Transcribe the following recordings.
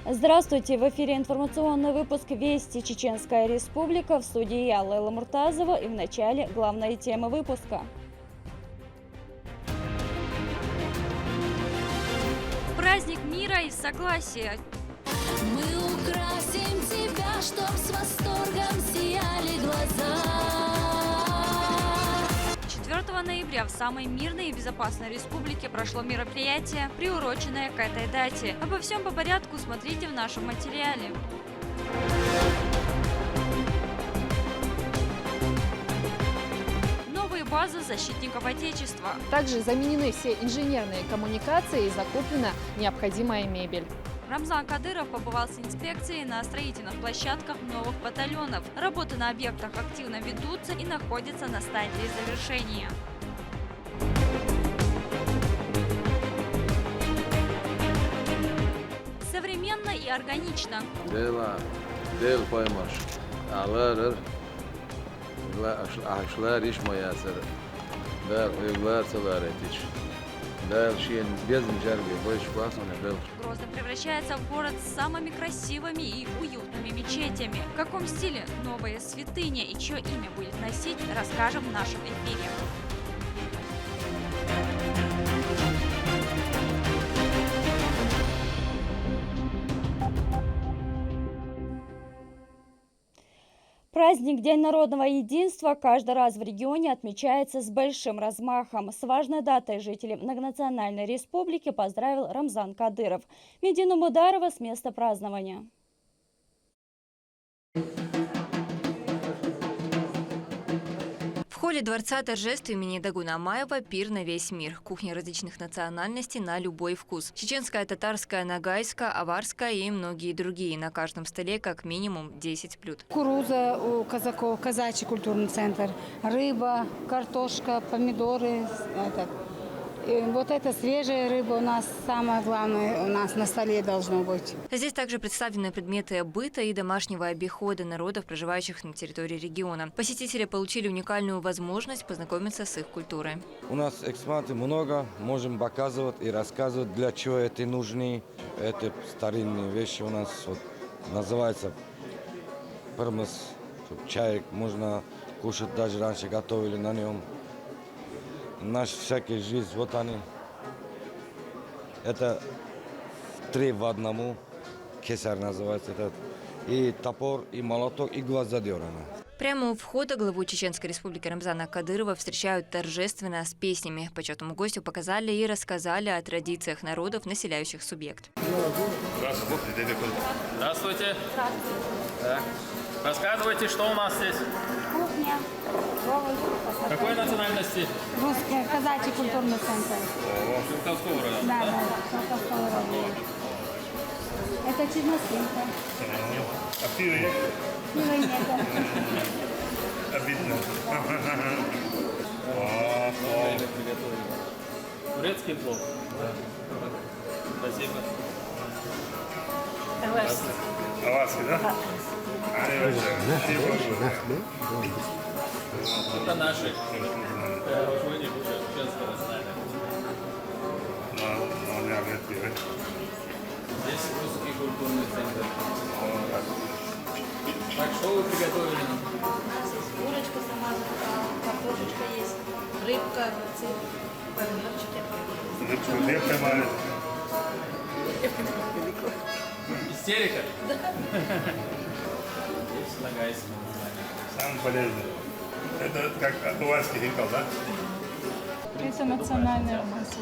Здравствуйте! В эфире информационный выпуск «Вести Чеченская Республика». В студии я, Лейла Муртазова, и в начале главные темы выпуска. Праздник мира и согласия. Мы украсим тебя, чтоб с восторгом сияли глаза. 4 ноября в самой мирной и безопасной республике прошло мероприятие, приуроченное к этой дате. Обо всем по порядку смотрите в нашем материале. Новые базы защитников Отечества. Также заменены все инженерные коммуникации и закуплена необходимая мебель. Рамзан Кадыров побывал с инспекцией на строительных площадках новых батальонов. Работы на объектах активно ведутся и находятся на стадии завершения. Современно и органично. Грозный превращается в город с самыми красивыми и уютными мечетями. В каком стиле новая святыня и чье имя будет носить, расскажем в нашем эфире. Праздник День народного единства каждый раз в регионе отмечается с большим размахом. С важной датой жителей многонациональной республики поздравил Рамзан Кадыров. Медину Мударова с места празднования. В холле Дворца торжеств имени Дагуна Амаева пир на весь мир. Кухни различных национальностей на любой вкус. Чеченская, татарская, ногайская, аварская и многие другие. На каждом столе как минимум 10 блюд. Кукуруза у казаков, казачий культурный центр, рыба, картошка, помидоры. Вот эта свежая рыба у нас самое главное, у нас на столе должно быть. Здесь также представлены предметы быта и домашнего обихода народов, проживающих на территории региона. Посетители получили уникальную возможность познакомиться с их культурой. У нас экспонаты много, можем показывать и рассказывать, для чего это нужны. Это старинные вещи у нас, называется пырмыз, чай можно кушать, даже раньше готовили на нем. Наша всякая жизнь, вот они. Это 3 в одному, кесарь называется этот. И топор, и молоток, и гвоздодерана. Прямо у входа главу Чеченской Республики Рамзана Кадырова встречают торжественно с песнями. Почетному гостю показали и рассказали о традициях народов, населяющих субъект. Здравствуйте. Здравствуйте. Так. Рассказывайте, что у нас здесь? Кухня, овощи. Какой национальности? Русский, казачий культурный центр. Шелковского района. Да, Шелковского района. Это чернослинка. А пиво есть? Пива нет. Обидно. Турецкий плов? Да. Спасибо. Аварский, да? Это наши. Здесь русский культурный центр. Так, что вы приготовили нам? Курочка сама заказала, картошечка есть, рыбка, огурцы, помидорчики. Хлеб поймали. Истерика? Да. Здесь ногайский. Самый полезный. Это как аварский хинкал, да? Это национальная маса.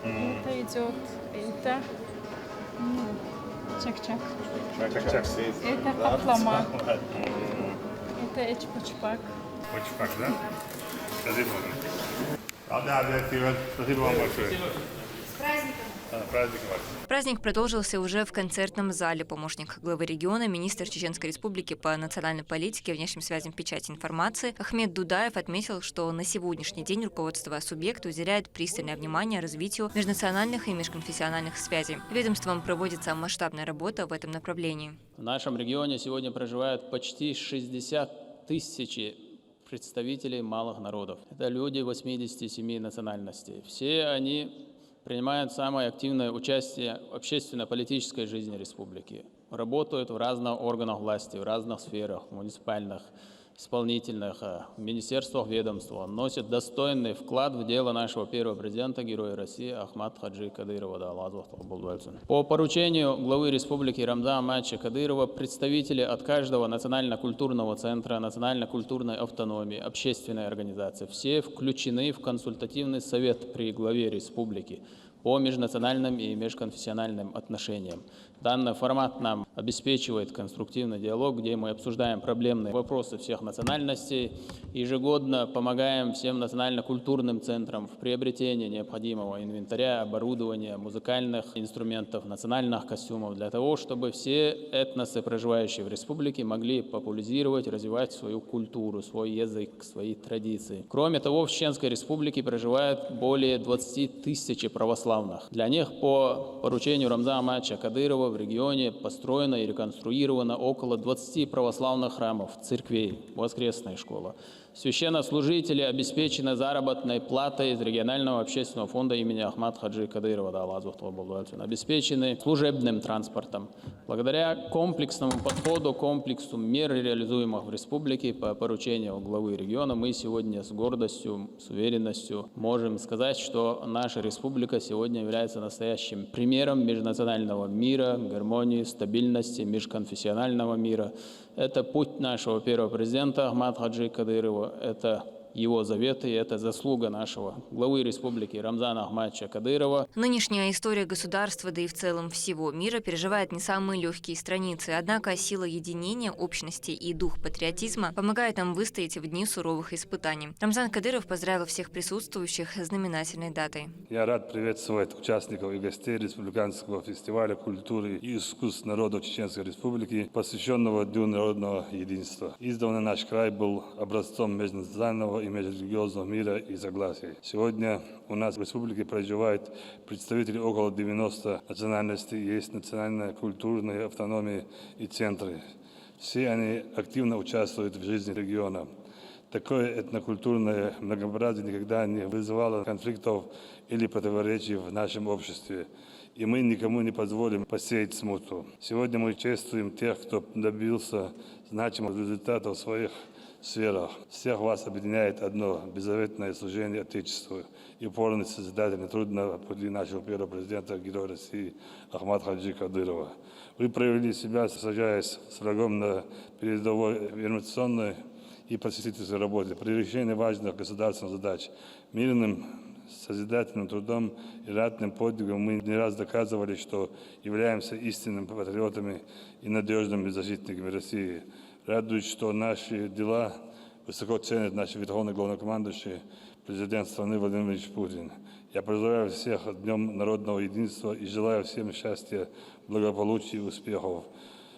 Это идет, это чак-чак. Чак-чак. Это патлама. Это эчпочпак. Почпак, да? Спасибо. Спасибо вам большое. С праздником! Праздник продолжился уже в концертном зале. Помощник главы региона, министр Чеченской Республики по национальной политике, внешним связям, печати информации Ахмед Дудаев отметил, что на сегодняшний день руководство субъекта уделяет пристальное внимание развитию межнациональных и межконфессиональных связей. Ведомством проводится масштабная работа в этом направлении. В нашем регионе сегодня проживают почти 60 тысяч представителей малых народов. Это люди 87 национальностей. Все они принимают самое активное участие в общественно-политической жизни республики. Работают в разных органах власти, в разных сферах, муниципальных, исполнительных, министерствах, ведомствах, носят достойный вклад в дело нашего первого президента, героя России Ахмата Хаджи Кадырова. По поручению главы республики Рамзана Ахматовича Кадырова представители от каждого национально-культурного центра, национально-культурной автономии, общественной организации, все включены в консультативный совет при главе республики по межнациональным и межконфессиональным отношениям. Данный формат нам обеспечивает конструктивный диалог, где мы обсуждаем проблемные вопросы всех национальностей, ежегодно помогаем всем национально-культурным центрам в приобретении необходимого инвентаря, оборудования, музыкальных инструментов, национальных костюмов, для того, чтобы все этносы, проживающие в республике, могли популяризировать, развивать свою культуру, свой язык, свои традиции. Кроме того, в Чеченской республике проживает более 20 тысяч православных. Для них по поручению Рамзана Ахматовича Кадырова в регионе построено и реконструировано около 20 православных храмов, церквей, воскресная школа. Священнослужители обеспечены заработной платой из регионального общественного фонда имени Ахмата Хаджи Кадырова, обеспечены служебным транспортом. Благодаря комплексному подходу, комплексу мер, реализуемых в республике по поручению главы региона, мы сегодня с гордостью, с уверенностью можем сказать, что наша республика сегодня является настоящим примером межнационального мира, гармонии, стабильности, межконфессионального мира. Это путь нашего первого президента Ахмата Хаджи Кадырова, это его заветы, и это заслуга нашего главы республики Рамзана Ахматовича Кадырова. Нынешняя история государства, да и в целом всего мира, переживает не самые легкие страницы. Однако сила единения, общности и дух патриотизма помогает нам выстоять в дни суровых испытаний. Рамзан Кадыров поздравил всех присутствующих с знаменательной датой. Я рад приветствовать участников и гостей Республиканского фестиваля культуры и искусств народов Чеченской Республики, посвященного Дню народного единства. Издавна наш край был образцом межнационального и межрелигиозного мира и согласия. Сегодня у нас в республике проживают представители около 90 национальностей, есть национальная культурная автономия и центры. Все они активно участвуют в жизни региона. Такое этнокультурное многообразие никогда не вызывало конфликтов или противоречий в нашем обществе. И мы никому не позволим посеять смуту. Сегодня мы чествуем тех, кто добился значимых результатов в своих сферах. Всех вас объединяет одно – беззаветное служение Отечеству и упорный созидательный труд на пути нашего первого президента, героя России Ахмата Хаджи Кадырова. Вы проявили себя, сражаясь с врагом на передовой информационной и просветительской работе при решении важных государственных задач. Мирным созидательным трудом и ратным подвигом мы не раз доказывали, что являемся истинными патриотами и надежными защитниками России. Радует, что наши дела высоко ценит наш верховный главнокомандующий, президент страны Владимир Владимирович Путин. Я поздравляю всех с Днем народного единства и желаю всем счастья, благополучия и успехов.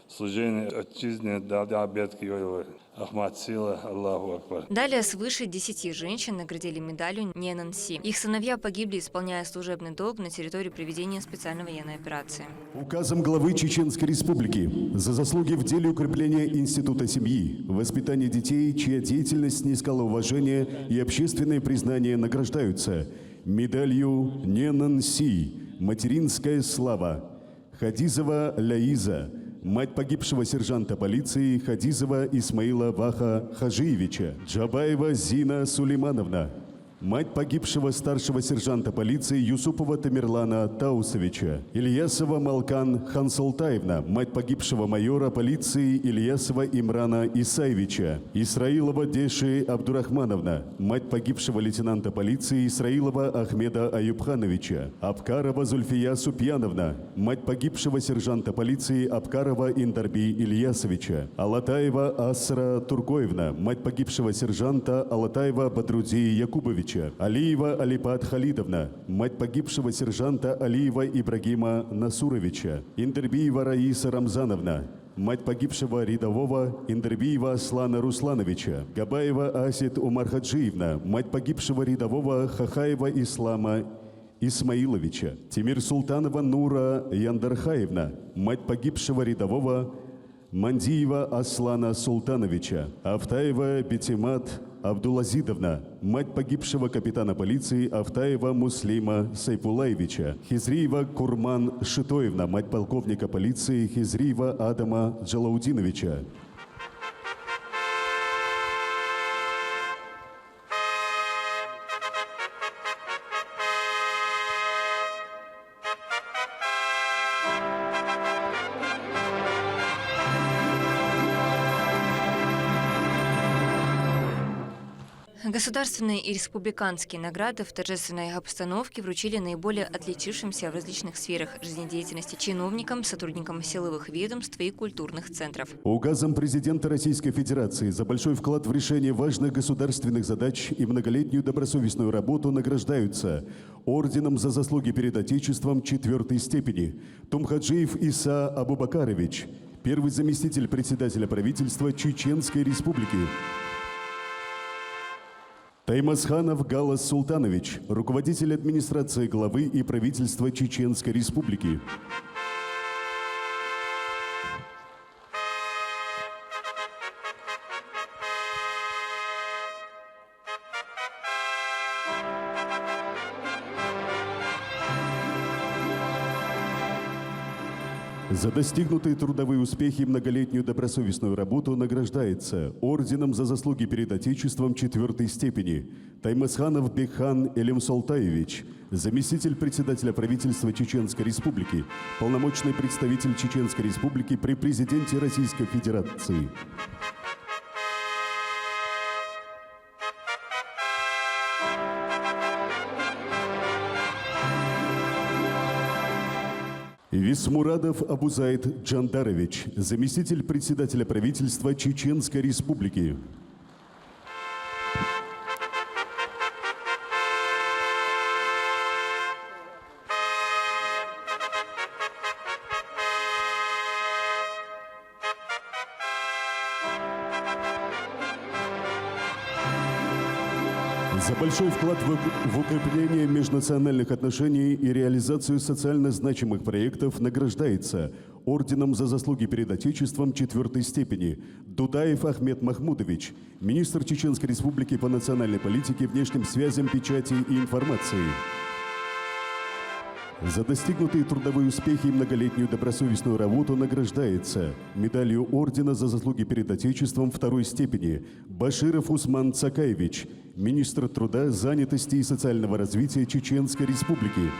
Служение отчизне да обетки Йоева. Ахмат сила, Аллаху Акбар. Далее свыше 10 женщин наградили медалью Ненанси. Их сыновья погибли, исполняя служебный долг на территории проведения специальной военной операции. Указом главы Чеченской Республики за заслуги в деле укрепления института семьи, воспитания детей, чья деятельность снискала уважение и общественное признание, награждаются медалью Ненанси «Материнская слава» Хадизова Ляиза, мать погибшего сержанта полиции Хадизова Исмаила Ваха Хажиевича; Джабаева Зина Сулеймановна, мать погибшего старшего сержанта полиции Юсупова Тамерлана Таусовича; Ильясова Малкан Хансултаевна, мать погибшего майора полиции Ильясова Имрана Исаевича; Исраилова Деши Абдурахмановна, мать погибшего лейтенанта полиции Исраилова Ахмеда Аюбхановича; Абкарова Зульфия Супьяновна, мать погибшего сержанта полиции Абкарова Индарби Ильясовича; Алатаева Асра Тургоевна, мать погибшего сержанта Алатаева Бадруди Якубовича; Алиева Алипат Халидовна, мать погибшего сержанта Алиева Ибрагима Насуровича; Индербиева Раиса Рамзановна, мать погибшего рядового Индербиева Аслана Руслановича; Габаева Асид Умархаджиевна, мать погибшего рядового Хахаева Ислама Исмаиловича; Тимир Султанова Нура Яндархаевна, мать погибшего рядового Мандиева Аслана Султановича; Автаева Бетимат Абдулазидовна, мать погибшего капитана полиции Автаева Муслима Сайпулаевича. Хизриева Курман Шитоевна, мать полковника полиции Хизриева Адама Джалаудиновича. Государственные и республиканские награды в торжественной обстановке вручили наиболее отличившимся в различных сферах жизнедеятельности чиновникам, сотрудникам силовых ведомств и культурных центров. Указом президента Российской Федерации за большой вклад в решение важных государственных задач и многолетнюю добросовестную работу награждаются орденом за заслуги перед Отечеством 4-й степени Тумхаджиев Иса Абубакарович, первый заместитель председателя правительства Чеченской Республики. Таймасханов Галас Султанович, руководитель администрации главы и правительства Чеченской Республики. За достигнутые трудовые успехи и многолетнюю добросовестную работу награждается орденом за заслуги перед Отечеством 4-й степени Таймасханов Бекхан Элемсолтаевич, заместитель председателя правительства Чеченской Республики, полномочный представитель Чеченской Республики при президенте Российской Федерации. Висмурадов Абузайд Джандарович, заместитель председателя правительства Чеченской Республики. За большой вклад в укрепление межнациональных отношений и реализацию социально значимых проектов награждается орденом за заслуги перед Отечеством 4-й степени Дудаев Ахмед Махмудович, министр Чеченской Республики по национальной политике, внешним связям, печати и информации. За достигнутые трудовые успехи и многолетнюю добросовестную работу награждается медалью ордена за заслуги перед Отечеством 2-й степени Баширов Усман Цакаевич, министр труда, занятости и социального развития Чеченской Республики.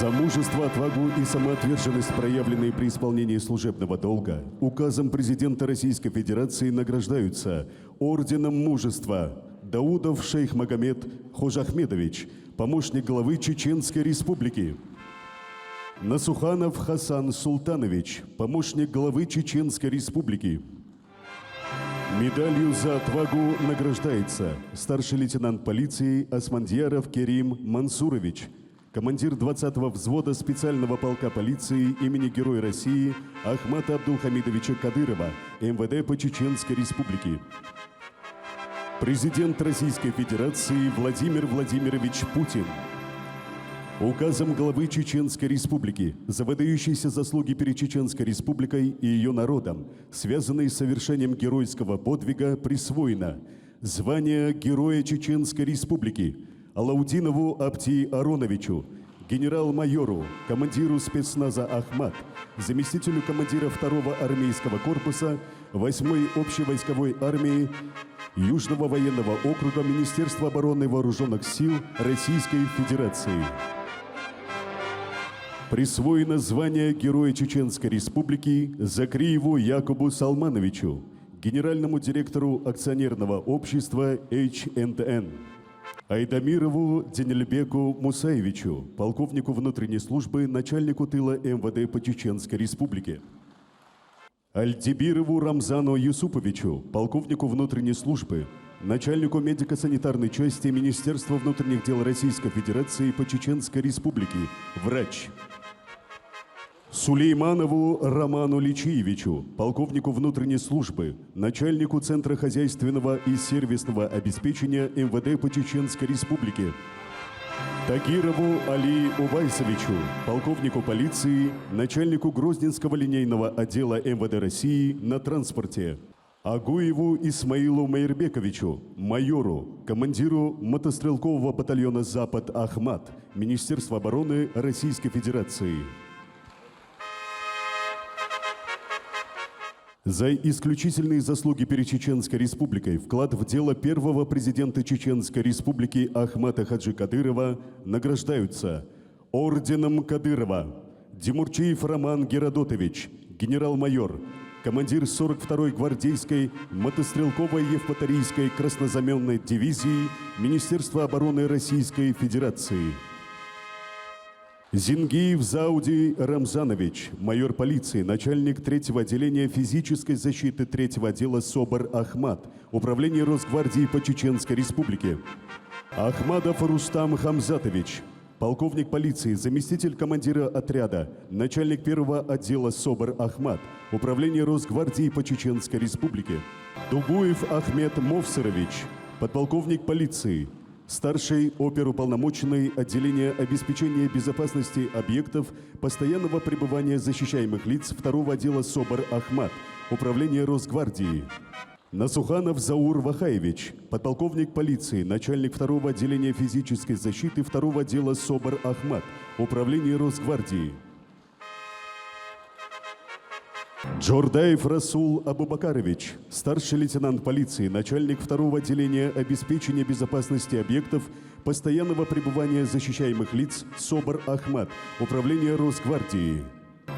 За мужество, отвагу и самоотверженность, проявленные при исполнении служебного долга, указом президента Российской Федерации награждаются орденом мужества Даудов Шейх Магомед Хожахмедович, помощник главы Чеченской Республики. Насуханов Хасан Султанович, помощник главы Чеченской Республики. Медалью за отвагу награждается старший лейтенант полиции Османдьяров Керим Мансурович, командир 20-го взвода специального полка полиции имени Героя России Ахмата Абдулхамидовича Кадырова, МВД по Чеченской Республике. Президент Российской Федерации Владимир Владимирович Путин. Указом главы Чеченской Республики за выдающиеся заслуги перед Чеченской Республикой и ее народом, связанные с совершением геройского подвига, присвоено звание Героя Чеченской Республики Алаудинову Апти Ароновичу, генерал-майору, командиру спецназа Ахмат, заместителю командира 2-го армейского корпуса 8-й общевойсковой армии Южного военного округа Министерства обороны Вооруженных сил Российской Федерации. Присвоено звание Героя Чеченской Республики Закриеву Якубу Салмановичу, генеральному директору акционерного общества H&N. Айдамирову Денельбеку Мусаевичу, полковнику внутренней службы, начальнику тыла МВД по Чеченской Республике. Альдибирову Рамзану Юсуповичу, полковнику внутренней службы, начальнику медико-санитарной части Министерства внутренних дел Российской Федерации по Чеченской Республике, врач. Сулейманову Роману Личиевичу, полковнику внутренней службы, начальнику Центра хозяйственного и сервисного обеспечения МВД по Чеченской Республике. Тагирову Али Увайсовичу, полковнику полиции, начальнику Грозненского линейного отдела МВД России на транспорте. Агуеву Исмаилу Майрбековичу, майору, командиру мотострелкового батальона «Запад» Ахмат, Министерство обороны Российской Федерации. За исключительные заслуги перед Чеченской Республикой вклад в дело первого президента Чеченской Республики Ахмата Хаджи Кадырова награждаются орденом Кадырова Демурчиев Роман Геродотович, генерал-майор, командир 42-й гвардейской мотострелковой Евпаторийской краснозаменной дивизии Министерства обороны Российской Федерации. Зингиев Зауди Рамзанович, майор полиции, начальник 3-го отделения физической защиты 3-го отдела СОБР Ахмат, Управление Росгвардии по Чеченской Республике. Ахмадов Рустам Хамзатович, полковник полиции, заместитель командира отряда, начальник 1-го отдела СОБР Ахмат, Управление Росгвардии по Чеченской Республике. Дугуев Ахмед Мовсерович, подполковник полиции, старший оперуполномоченный отделения обеспечения безопасности объектов постоянного пребывания защищаемых лиц 2-го отдела СОБР Ахмат, Управление Росгвардии. Насуханов Заур Вахаевич, подполковник полиции, начальник 2-го отделения физической защиты 2-го отдела СОБР Ахмат, Управление Росгвардии. Джордаев Расул Абубакарович, старший лейтенант полиции, начальник 2-го отделения обеспечения безопасности объектов постоянного пребывания защищаемых лиц СОБР Ахмат, Управление Росгвардии.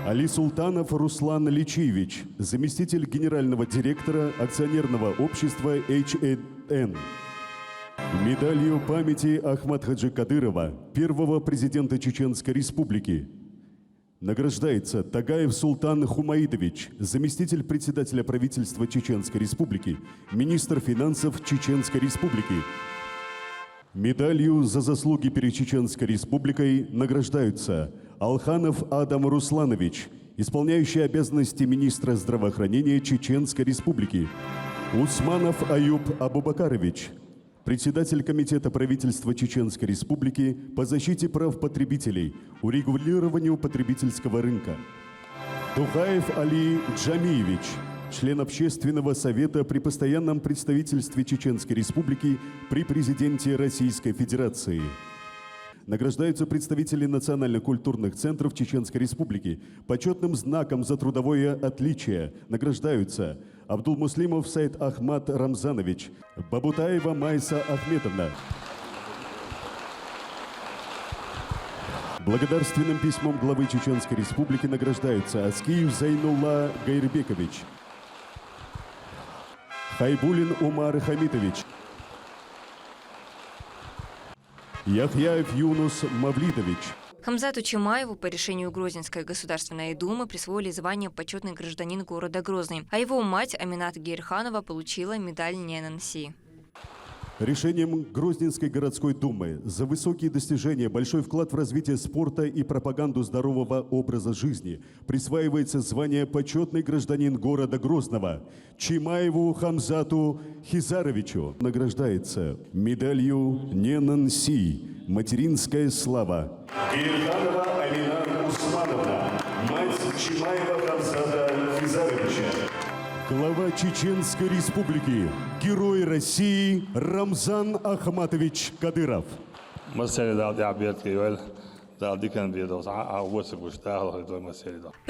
Али Султанов Руслан Личиевич, заместитель генерального директора акционерного общества HN. Медалью памяти Ахмат Хаджи Кадырова, первого президента Чеченской Республики, награждается Тагаев Султан Хумаидович, заместитель председателя правительства Чеченской Республики, министр финансов Чеченской Республики. Медалью за заслуги перед Чеченской Республикой награждаются Алханов Адам Русланович, исполняющий обязанности министра здравоохранения Чеченской Республики, Усманов Аюб Абубакарович, председатель Комитета правительства Чеченской Республики по защите прав потребителей, урегулированию потребительского рынка. Тухаев Али Джамиевич, член Общественного совета при постоянном представительстве Чеченской Республики при президенте Российской Федерации. Награждаются представители национально-культурных центров Чеченской Республики. Почетным знаком за трудовое отличие награждаются Абдулмуслимов Сайд Ахмат Рамзанович, Бабутаева Майса Ахмедовна. Благодарственным письмом главы Чеченской Республики награждаются Аскиев Зайнулла Гайрбекович, Хайбулин Умар Хамитович, Яхьяев Юнус Мавлидович. Хамзату Чимаеву по решению Грозненской Государственной Думы присвоили звание «Почетный гражданин города Грозный», а его мать Аминат Гейрханова получила медаль ННС. Решением Грозненской городской думы за высокие достижения, большой вклад в развитие спорта и пропаганду здорового образа жизни присваивается звание «Почетный гражданин города Грозного» Чимаеву Хамзату Хизаровичу. Награждается медалью «Ненанси» «Материнская слава». Гейрханова Амина Усмановна, мать Чимаева Хамзата Хизаровича. Глава Чеченской Республики, герой России Рамзан Ахматович Кадыров. По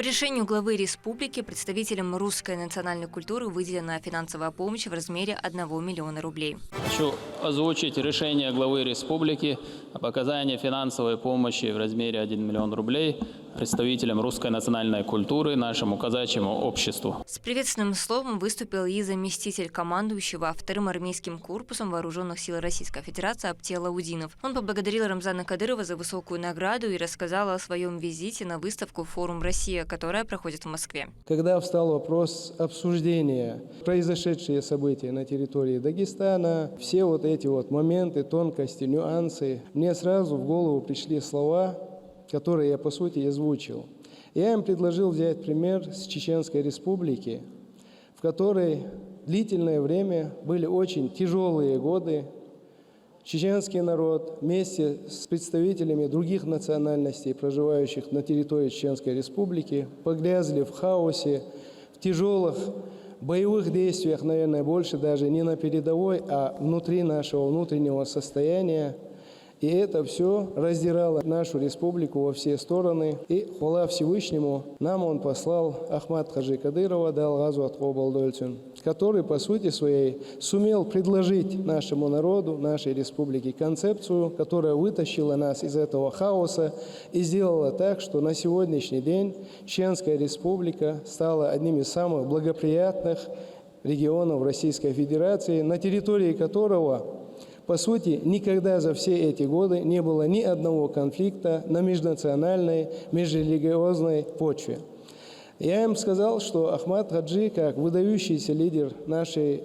решению главы республики представителям русской национальной культуры выделена финансовая помощь в размере 1 миллиона рублей. Хочу озвучить решение главы республики об оказании финансовой помощи в размере 1 миллион рублей представителям русской национальной культуры, нашему казачьему обществу. С приветственным словом выступил и заместитель командующего 2-м армейским корпусом Вооруженных сил Российской Федерации Аптел Аудинов. Он поблагодарил Рамзана Кадырова за высокую награду и рассказал о своем визите на выставку «Форум Россия», которая проходит в Москве. Когда встал вопрос обсуждения произошедшие события на территории Дагестана, все вот эти вот моменты, тонкости, нюансы, мне сразу в голову пришли слова, которые я, по сути, озвучил. Я им предложил взять пример с Чеченской Республики, в которой длительное время были очень тяжелые годы. Чеченский народ вместе с представителями других национальностей, проживающих на территории Чеченской Республики, погрязли в хаосе, в тяжелых боевых действиях, наверное, больше даже не на передовой, а внутри нашего внутреннего состояния. И это все раздирало нашу республику во все стороны. И хвала Всевышнему, нам он послал Ахмад Хаджи Кадырова, дал Газуат Хобалдольцин, который по сути своей сумел предложить нашему народу, нашей республике концепцию, которая вытащила нас из этого хаоса и сделала так, что на сегодняшний день Чеченская республика стала одним из самых благоприятных регионов Российской Федерации, на территории которого, по сути, никогда за все эти годы не было ни одного конфликта на межнациональной, межрелигиозной почве. Я им сказал, что Ахмад Хаджи, как выдающийся лидер нашей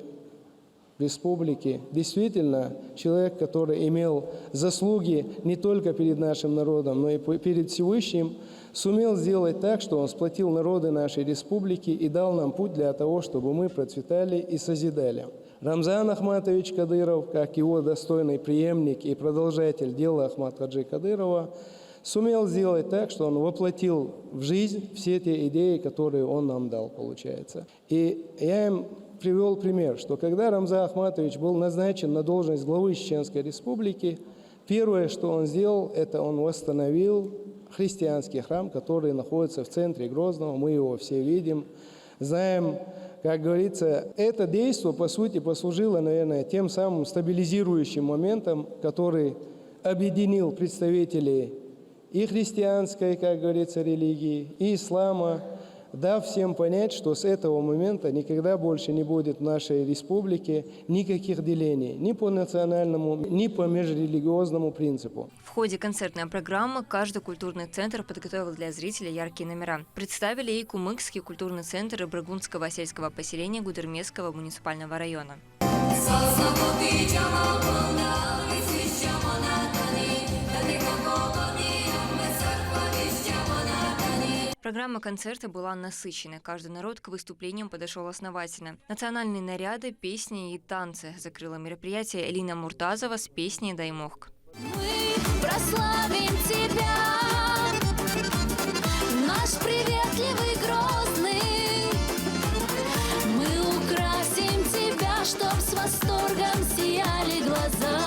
республики, действительно человек, который имел заслуги не только перед нашим народом, но и перед Всевышним, сумел сделать так, что он сплотил народы нашей республики и дал нам путь для того, чтобы мы процветали и созидали. Рамзан Ахматович Кадыров, как его достойный преемник и продолжатель дела Ахмад Хаджи Кадырова, сумел сделать так, что он воплотил в жизнь все те идеи, которые он нам дал, получается. И я им привел пример, что когда Рамзан Ахматович был назначен на должность главы Чеченской Республики, первое, что он сделал, это он восстановил христианский храм, который находится в центре Грозного. Мы его все видим, знаем. Как говорится, это действие, по сути, послужило, наверное, тем самым стабилизирующим моментом, который объединил представителей и христианской, как говорится, религии, и ислама, дав всем понять, что с этого момента никогда больше не будет в нашей республике никаких делений ни по национальному, ни по межрелигиозному принципу. В ходе концертной программы каждый культурный центр подготовил для зрителей яркие номера. Представили и Кумыкский культурный центр Брагунского сельского поселения Гудермесского муниципального района. Программа концерта была насыщенной. Каждый народ к выступлениям подошел основательно. Национальные наряды, песни и танцы закрыла мероприятие Элина Муртазова с песней «Даймохк». Мы прославим тебя, наш приветливый Грозный. Мы украсим тебя, чтоб с восторгом сияли глаза.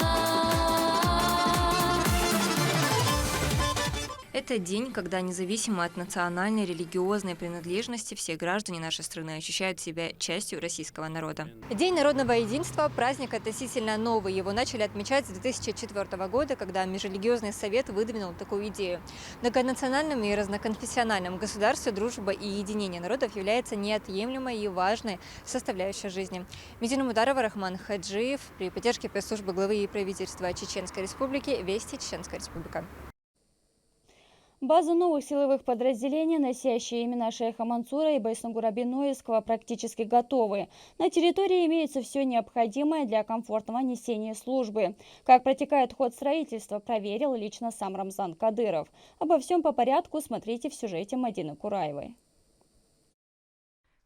Это день, когда независимо от национальной, религиозной принадлежности все граждане нашей страны ощущают себя частью российского народа. День народного единства – праздник относительно новый. Его начали отмечать с 2004 года, когда Межрелигиозный совет выдвинул такую идею. В многонациональном и разноконфессиональном государстве дружба и единение народов является неотъемлемой и важной составляющей жизни. Медина Мударова, Рахман Хаджиев при поддержке пресс-службы главы и правительства Чеченской Республики «Вести Чеченская Республика». База новых силовых подразделений, носящие имена шейха Мансура и Байсангура Биноевского, практически готовы. На территории имеется все необходимое для комфортного несения службы. Как протекает ход строительства, проверил лично сам Рамзан Кадыров. Обо всем по порядку смотрите в сюжете Мадины Кураевой.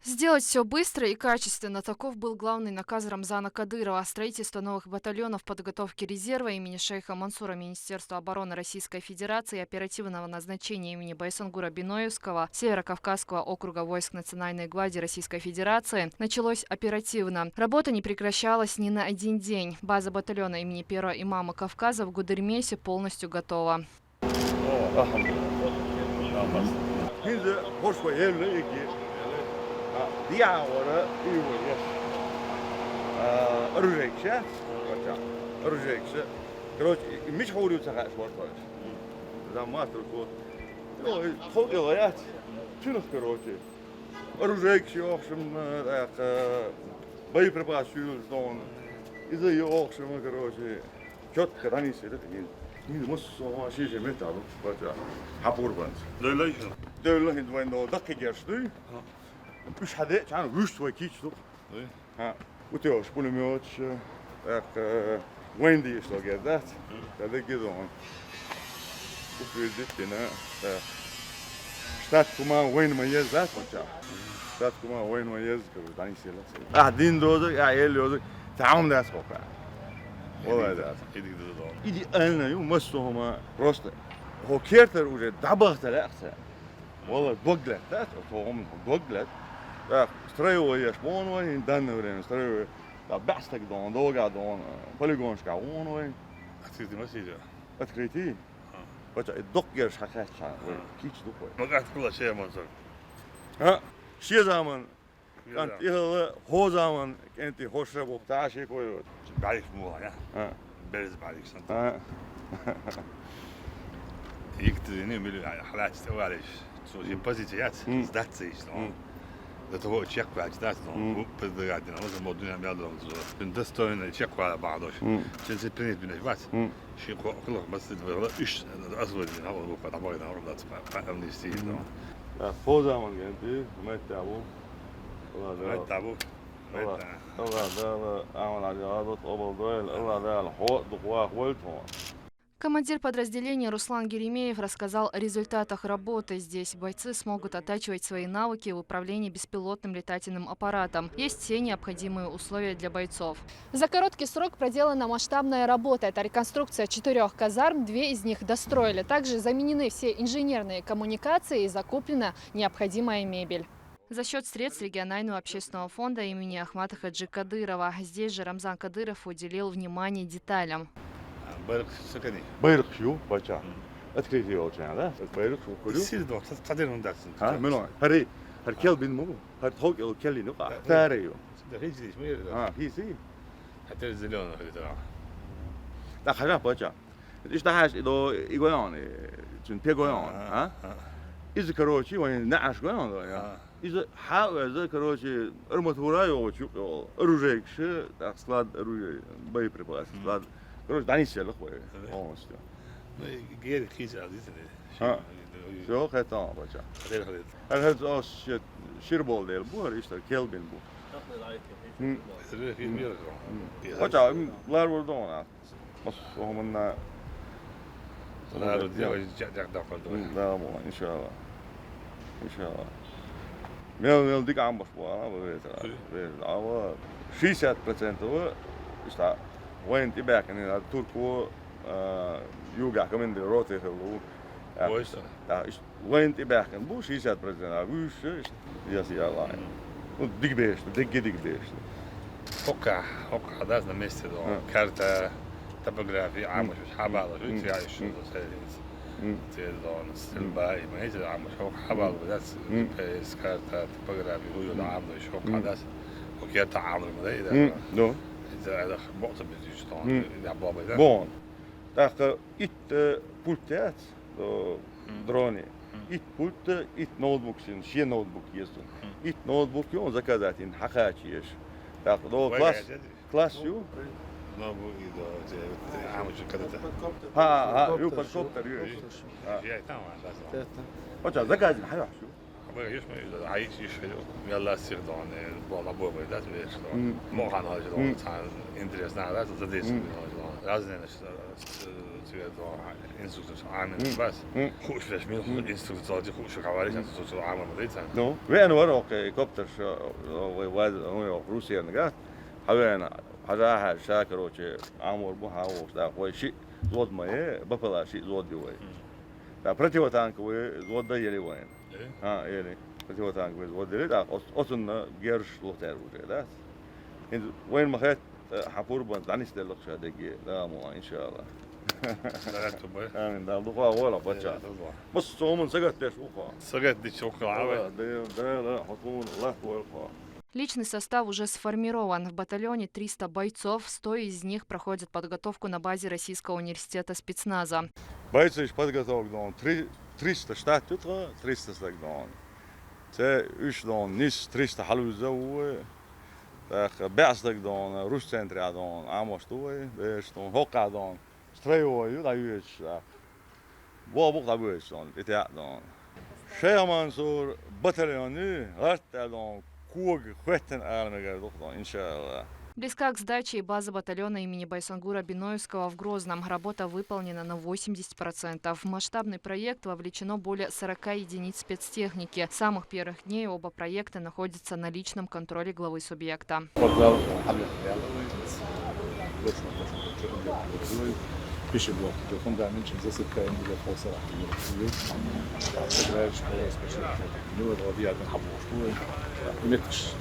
Сделать все быстро и качественно – таков был главный наказ Рамзана Кадырова. Строительство новых батальонов подготовки резерва имени шейха Мансура Министерства обороны Российской Федерации и оперативного назначения имени Байсангура Биноевского Северо-Кавказского округа войск Национальной гвардии Российской Федерации началось оперативно. Работа не прекращалась ни на один день. База батальона имени первого имама Кавказа в Гудермесе полностью готова. Diavolo рыжекся, рыжекся. Короче, миш хурится хаш вот. За матер кот. Ну, ходил чинов, короче. Рыжекся, в общем, так боеприпасы сдон. Из-за его, в общем, короче, четко раньше это не мусор, шиже металл, вот, хапурбанс. Дөлөхийн двойно дакигерсты. مش حداقش عنه وش وكيش له ها وتوش بولميوتش وين دي اشتغل جدات هذا كده هون وفي ديتنا شتاتكما وين ما يزات وتشا شتاتكما وين ما يز كده سيلا قاعدين دوزك عيال دوزك تعاون ناس بقى والله ده إيدي أنا يوم مسوهما راسته هو كيرتر وجد دبغت لا أحسن والله دوغلت ده توهم دوغلت Так, строевой шпоновый, данное время строевой. Да, бастак дон, долго дон, полигоншка оновый. Открытый массив. Открытый. Бача, докгер шахача, кич дукой. Магат кула şey Mansur. Ha, şey zaman kan ihle ho zaman enti hoşra bu ta şey koyuyor. Barik mu ya. Ha. Beriz barik sen. Ha. يكتب بيقولوا حالات استوارش سو позицият сдаться işte. Да того чек بعد ده ну предлагать на вот модуль на мелодом зо. Достойно чек على بعضه. Через принят бинать. شيء خلق بس تبغى إيش أصله من هذا هو قطع بعيد عن رمضان فهم نستيل ده. Ho zaman geldi, mettabu. ما تعبوا. Allah da amal ajabat obaldel, Allah da ho duwa хвальтон. Командир подразделения Руслан Геремеев рассказал о результатах работы. Здесь бойцы смогут оттачивать свои навыки в управлении беспилотным летательным аппаратом. Есть все необходимые условия для бойцов. За короткий срок проделана масштабная работа. Это реконструкция 4 казарм, 2 из них достроили. Также заменены все инженерные коммуникации и закуплена необходимая мебель. За счет средств регионального общественного фонда имени Ахмата Хаджи Кадырова. Здесь же Рамзан Кадыров уделил внимание деталям. Bayrak şu, baca. Etkili olacak da. Bayrak şu kuruyor. Siz de tadırın dersin. Ha, menor. Her kel bin mu? Her tok el kelli ne kadar. Tariyo. ده هيجي ليش ما يرد. Ha, hisi. حتى الزلون هذي ترى. Da haja baca. İşte haş ido igoyan. Çünkü pegoyan. Ha? İz karoçi ve naaş goyan da ya. İz ha ve karoçi armatura yok çok. Arujek şu slad arujek. Bay prepas. Slad Короче, да не сел хуй. Полностью. Ну, гейр хиз азизне. Ha. Yok etan baca. Her şirbol değil bu, işte kelbin bu. Baca, lar burada ona. Osmanlı. لا diyor, cak dakika. Tamam, inşallah. İnşallah. Mel dik ambaş bu ana böyle tabii. Ama 60% o işte وين تبعك يعني التركو يوقع كمان دروتي خلو كويس وين تبعك بو شيء شاد برزنا بوش يا سي الله وديك بيش ديك بيش حقا دازنا ميستي دو كارتا توبوغرافي عامش حبالة شو تعيش شو سيدز تيدون ستلباي ما يجي عامش حق حبالة بداس بيس كارتا توبوغرافي هو يود عامل شو حقا داس وكيرتا عامل مدايدا نو هذا بقطة بيجي Bon. Так it pultet дрони. It pult, it ноутбук син, ще ноутбук есть. It ноутбук он заказать ин хакачи есть. Так, до класс ю. ноутбук идо عامل شو كذا. ها يو كوبتر يو. جاي تمام. وجا زكاة حيوح شو. أبغى يش ما عايش يشيلوا يلا سير دون والله أبوه بيدات بيش دون مو خان هذا دون تان إنتريس نهار هذا تدريس لازم تسوي دون إنستروكتور عامل بس خوش فيش مين إنستروكتور دي خوش كوارث إنستروكتور عامل مدرسة نو وين ورا كوبتر شو واد هو روسيا نجات حوالينا هذا شاكر وشي عامور بوها وشتا وشيء زود ما بفلا شيء زود يوي دا противотанк вы زود да еле وين Ha, öyle. Противотанк biz o dedi da osunla gerş loter bu da. Şimdi وين ما خدت حفور بن دانش ده لقشة دقي لا مو إن شاء الله. آمين ده لقوا ولا بتشا. بس صومن سقط ليش وقع. سقط دي شوكة عاوي. ده لا حطون الله وقع. Личный состав уже сформирован. В батальоне 300 бойцов, 100 из них проходят подготовку на базе Российского университета спецназа. Бойцы подготовка дон 300 штат тут 300 стак дон. Це 3 дон низ 300 халуза так бястак дон русцентр дон амостуй беш дон хокка дон строевой да юж. Во да юж дон это дон. Шеймансур батальоны арта дон Куг хватен армия дон иншаллах. Близка к сдаче и база батальона имени Байсангура Биноевского в Грозном. Работа выполнена на 80%. В масштабный проект вовлечено более 40 единиц спецтехники. С самых первых дней оба проекта находятся на личном контроле главы субъекта. пиши блок, фундамент, засыпаем для полсора. Собираешь, ну, это вот я на хабу, метрш,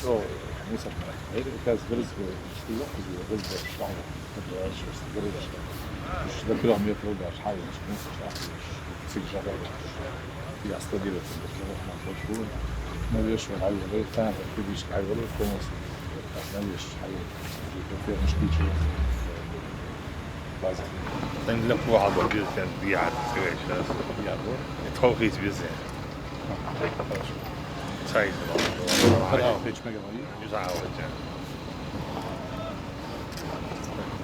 то, не собираю. Это как раз стилок, раз штанга, это что до километра даже, хай, не сижу, я студирую, на почву, навешу, хай, там, видишь, хай, вот комос, навешу, хай, это мешки. Dan de voor hadden we dit jaar geweest. Ja hoor. Het hoog iets weer zijn. Zij is er al. Hiç mi geldi? Güzel olacak.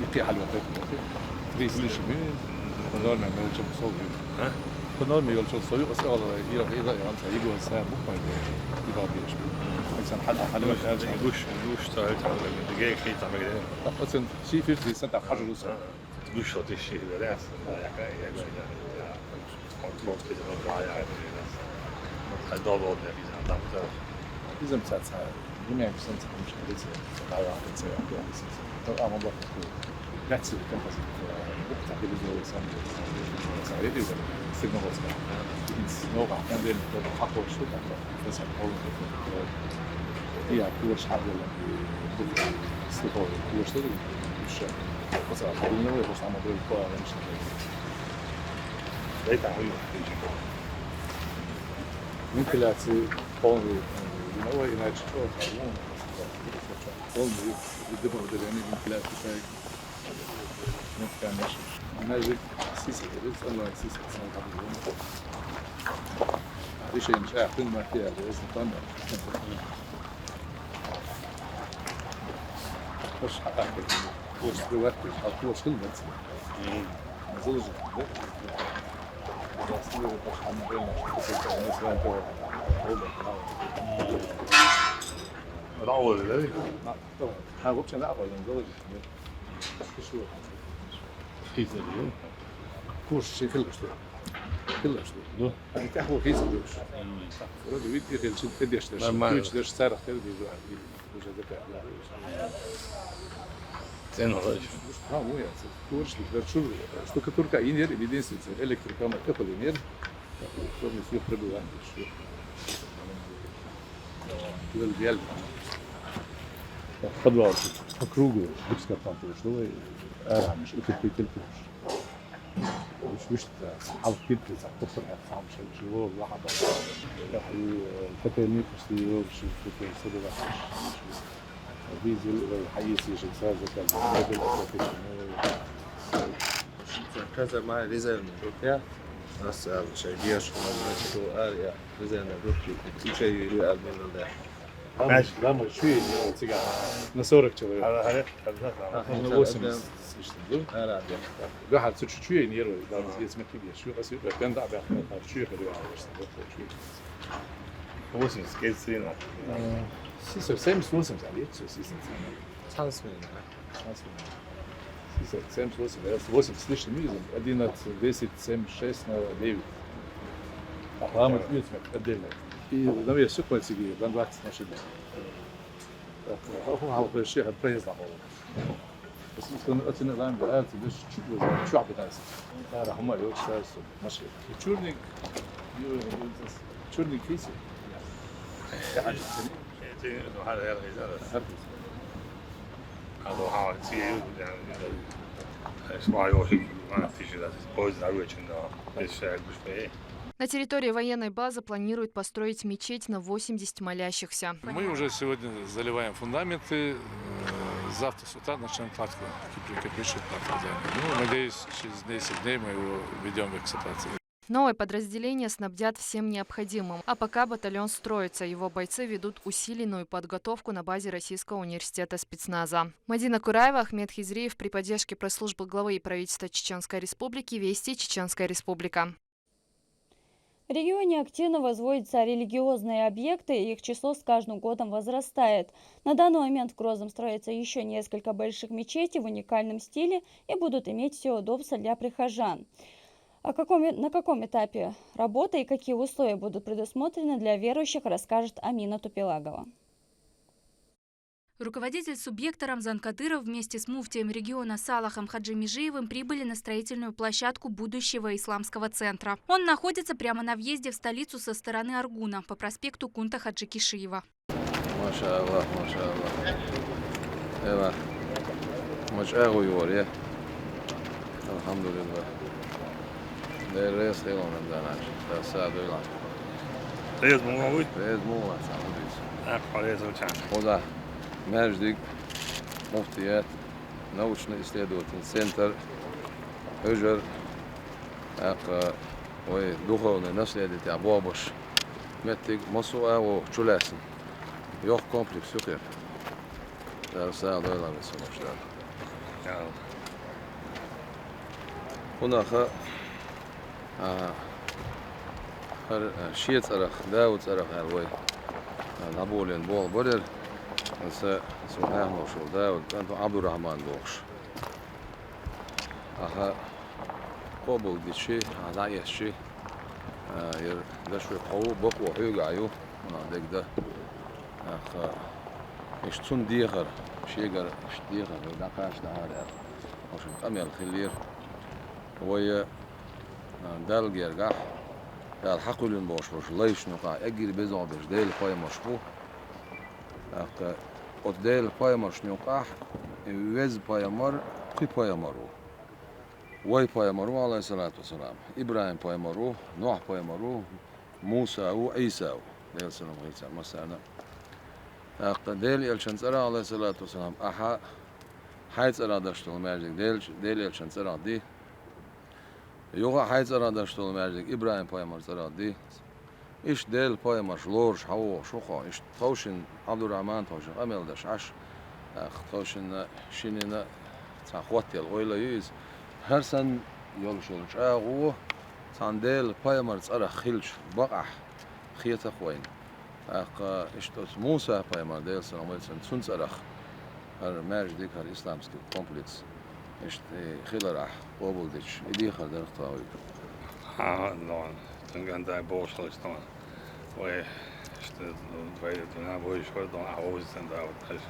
İki halva tekrar. Trisi mi? Bunlar mı böyle çok soğuk. Ha? Bunlar mı yol çok soğuk? Asıl olarak İran sayı sen bu konuda ibadet etmiyor. Sen halva هذا يقوش تعال دقيقة خيط عم يقدر. أصلاً شيء في سنة حجر وسا. تقوش صوت الشيء ده لا. kontrollt lite vad bra jag är. Då var det vi hade haft. Bizim satsa. Yine sen çıkmış birisi. Daha rahat etse yani. Tamam bak. Let's see kan passt. Bu tabii de olsan. Mesela ne diyor? Signal olsun. Biz ne var? Ben de haklı şu da. Mesela olur. Ya kurs hablar. Bu sıfır kursları şu. Mesela bunu ne olsa ama böyle koyalım. Вентиляции полные, новая иначе полные, добавление вентиляции, ну конечно, наверное, сисек, это самое сисек, самое решение, что я принимаю, если там, مش حقك كورس دلوقتي او كورس خدمة نزل كورس شيء كله شو يعني تحول كيس دوش ولو بيدي غير شيء بدي اشتري كيس دوش سعر اختار بيجوا Цену дальше. Курс, штукатурка инер, единственное, электрокамера, теплый инер, кроме всего пробивания. Подвал по кругу, бесконтактный, что вы раньше, утеплитель тоже. مش حاول كده تخسر أفهم شيء هو واحد يعني تكلمي كسيو شيء في السبب فيزيل الحيس يشوف سازة كذا كذا مع ريزل يا ناس شيء بيش شو يا ريزل نروح شيء يقال من ده ماشي لا مش شوي تيجي نصورك شوي هذا احنا وسم لا واحد شوي نيرو اسمه كبير شو بس كان ده شوي خليه شوي وسم سكيتسينا سيسو سيمس وسم عليه سيسو ترانسمين سيسو سيمس وسم слышишь мизм 11 10 7 6 на 9 рама اسمك отдельно и новые суквы сиги на 20 машин هو على الشيخ البريز له بس كان أتينا الآن بقى تدش شو عم بتنسى لا هم يقول سالسو ماشي تشورنيك تشورنيك كيسي يعني هذا يا رجال هذا هو تيجي يعني اسمع يوشي ما تيجي لا بوز نرويج إنه الشارع مش بيه. На территории военной базы планируют построить мечеть на 80 молящихся. Мы уже сегодня заливаем фундаменты. Завтра с утра начнем кладку кирпичной платформы. Ну, надеюсь, через 10 дней мы его введем в эксплуатацию. Новое подразделение снабдят всем необходимым. А пока батальон строится, его бойцы ведут усиленную подготовку на базе Российского университета спецназа. Мадина Кураева, Ахмед Хизриев при поддержке пресс-службы главы и правительства Чеченской Республики «Вести Чеченская Республика». В регионе активно возводятся религиозные объекты, и их число с каждым годом возрастает. На данный момент в Грозном строится еще несколько больших мечетей в уникальном стиле и будут иметь все удобства для прихожан. На каком этапе работы и какие условия будут предусмотрены для верующих, расскажет Амина Тупелагова. Руководитель субъекта Рамзан Кадыров вместе с муфтием региона Салахом Хаджимежиевым прибыли на строительную площадку будущего исламского центра. Он находится прямо на въезде в столицу со стороны Аргуна по проспекту Кунта Хаджи Кишиева. Машаллах, машаллах. Эва, мачагу юрия. Алхамдулилlah. Да рейс хилон данаш. Да садула. Рейс муавит. Рейс муавит. Ах, рейс учан. Ода. Междик, муфтият, научно-исследовательный центр, Хыжр, духовный наследие Абуабаш, Меттик, Масуаву, Чулясин. Йох комплекс, сюкер. Да, сад, да, ладно, все, Унаха, Шиецарах, Дауцарах, Арвой, Наболин, Бол, Бодер. سبحان وشو داود أنتو عبد الرحمن بوش أها قبل دي شيء على شيء ير ده شوي قوي بقوة حيوج عيو من عندك ده أخ إيش تون ديخر شيء جر إيش ديخر ده قاش ده هذا وشو أمير خلير ويا دال جرجح دال حقولين بوش ليش نقع أجري بزعل بش دال قاي مشبوه أخ قدال بايمر شنوقح ويز بايمر قي بايمرو واي بايمرو عليه الصلاة والسلام إبراهيم بايمرو نوح بايمرو موسى وعيسى ديل سلام عيسى مثلا أخ ديل يلشنسرا عليه الصلاة والسلام أحا حيث أرادشتو الماجيك ديل يلشنسرا دي يوغا حيث أرادشتو الماجيك إبراهيم بايمر سرا دي إيش ديل بايمر شلورش حو شوخا إيش توشن عبد الرحمن توشن أميل دش عش توشن شينينا تاخوتي الأويلا يز هر سن يولشولش أغو تان ديل بايمر تسأرا خيلش بقح خيتا خوين إيش توس موسى بايمر ديل سن ويلسن تونس أرخ هر ماج ديك هر إسلامسكي كومبلكس إيش خيلر أح قبل ديش إدي خر درخ تاوي نعم تنقل ده بوش خلص طبعا واشتغلت أنا بوش شوي طبعا عاوز تنداول خش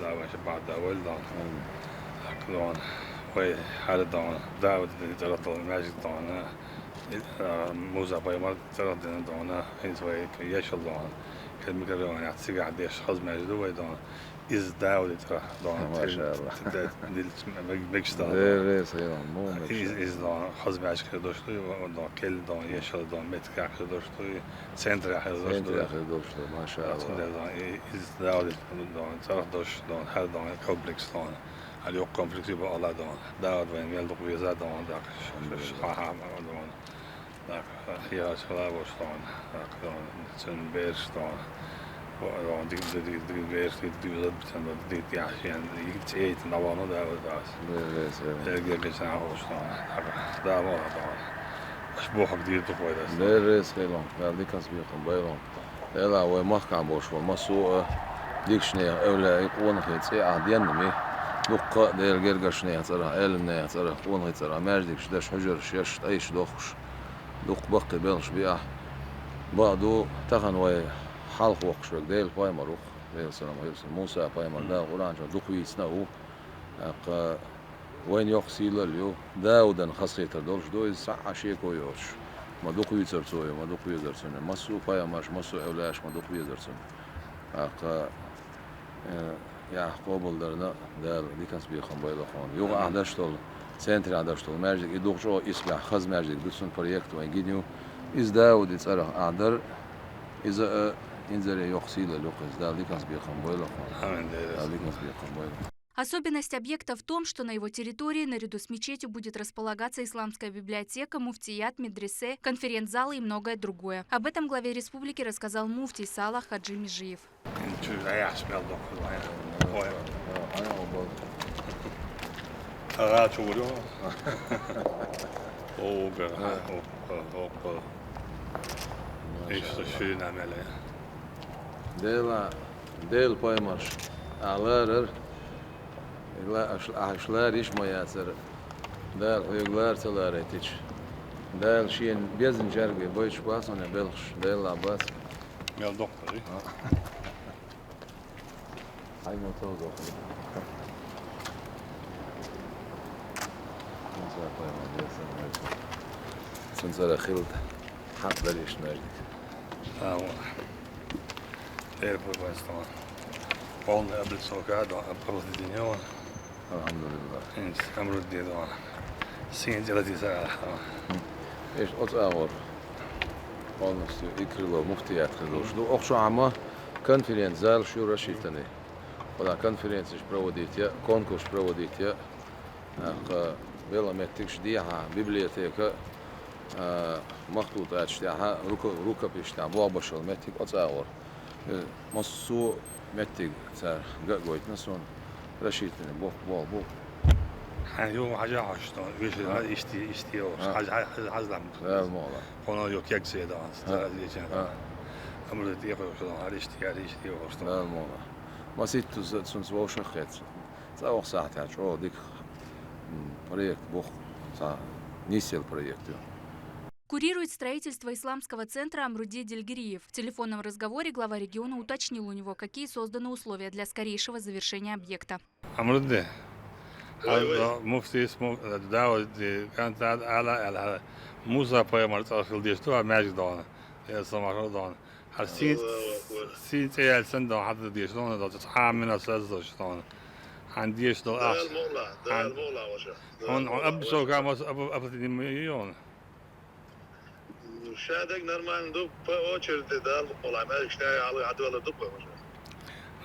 ده مش بعد ده ولد طبعا وي حالة طبعا دعوة ترى طبعا ماشي طبعا موزع بايمار ترى طبعا هيز وي كيش الله كلمة كلام يعني تسيق عديش خز ماجد وي طبعا إز دعوة ترى طبعا ما شاء الله دل ميكس طبعا ليه صحيح مو إز طبعا خز ماجد كده دوشتوي وطبعا كل طبعا يشل طبعا متك كده دوشتوي سنتر دوشتوي ما شاء الله إز دعوة طبعا ترى دوش طبعا هذا طبعا كومبلكس طبعا اليوم كومبلكس يبقى الله طبعا دعوة وين يلدق ويزاد طبعا داك شخاها طبعا داك خيار شلاب وش طبعا داك طبعا سن بيرش طبعا طبعا ديك بيرش ديك زاد بتن ديك عشان يجي نوانو ده بس يجي ساعة وش طبعا ده ما طبعا أشبوح جديد تقوي ده ليس خيلون قال ديك أسبيقهم بيلون لا هو محكم بوش والمسوق ديك شنيا أولا يقون خيط ساعة دينمي دق دير جرجر شنيا ترى علمنا ترى قون ترى ماجدك شداش حجر شيش أيش دوخش دق بقي بيلش بيع بعدو تخن وي حلق وقش ديل باي مروخ ديل سلام عليكم موسى باي مردا قران جو دق ويسناو أق وين يخسيل اليو داودن خاصية دولش دوز ساعة شيء كويوش ما دق ويترسوي ما دق ويزرسون مسو باي ماش مسو أولاش ما دق ويزرسون أق يا قبل درنا دال ديكاس بيخون بايلو خون يوغ عداشتول سنتر عداشتول ماجيك يدوخشو اسبع خز ماجيك دوسون بروجكت وينجينيو إز داود يتصرح أعدر إذا إنزل يخسيل لوكس دال ديكاس بيخون بايلو خون دال ديكاس بيخون بايلو. Особенность объекта в том, что на его территории наряду с мечетью будет располагаться исламская библиотека, муфтият, медресе, конференц-залы и многое другое. Об этом главе республики рассказал муфтий Салах Хаджимежиев. Del paymarş ağlarır. Ağaçlar iş mayasır. Del hüyükler çalar etiç. Del şeyin bezin cergi boyuş basana belx. Del labas. Gel doktor. هاي موتور سنزل خلد حق بليش ناجدك ايه بس طبعا قولنا قبل سوكاد قبل الدنيا الحمد لله انت امر الدين طبعا سين جلتي ساعه ايش اتصور قولنا يكرلو مفتيات خلو شو اخشو عما كونفرنس زال شو رشيتني ولا كونفرنس проводите конкурс проводите велометрикш диها библиотека مخطوطات شتاعها ركب شتاع بوابش المتك أتصور مصو متك صار قويت نسون رشيتني بو يوم حاجة عشتون ويش اشتي حزلم لا مولا قلنا يو كيك سيدا أمر دقيقة وشلون هذا اشتي وشلون لا مولا ما سيتو سنس وش خيت صار ساعتها شو ديك проект бог нисел проект. Курирует строительство исламского центра Амруди Дильгириев. В телефонном разговоре глава региона уточнил у него, какие созданы условия для скорейшего завершения объекта. Амруди, муфти дауд كانت على موسى بيمرت أخذ ديشتو ماجد دون سمعوا دون هالسين تيال سندو حتى ديشتون ده تتحام من أساس دون عن ديشتو أخ عن هون أب سو كان مس أب مليون شادك نرمان دوب очередь دال والله ما اشتاي على عدوله دوب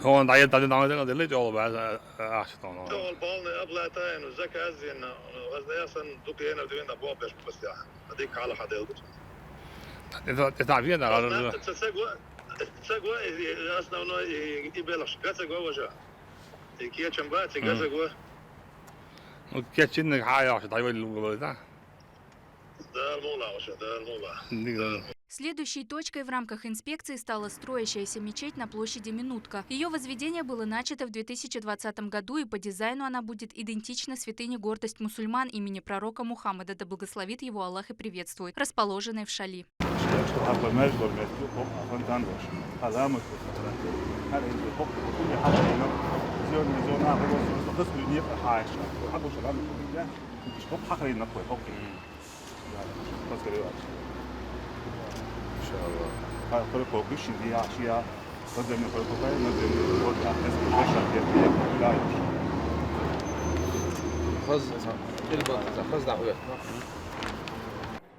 هون ضايد ده اللي جوه بعد أحسن تو البالنا قبل تاين وزكا أزين غزنا ياسن دوب هنا ودوين أبواب بس بس يعني هذيك على حد يلبس تعرفين على تسقوا أصلا إنه يبلش كسقوا وجه كي أشمبات كسقوا وكأنك حاجة عشان تعيش الوضع Следующей точкой в рамках инспекции стала строящаяся мечеть на площади Минутка. Ее возведение было начато в 2020 году, и по дизайну она будет идентична святыне гордость мусульман имени пророка Мухаммада, да благословит его Аллах и приветствует, расположенной в Шали. إن شاء الله. فرقوا بيش دي عشية قدم فرقوا بين نزل وضع نزل بيش دي لا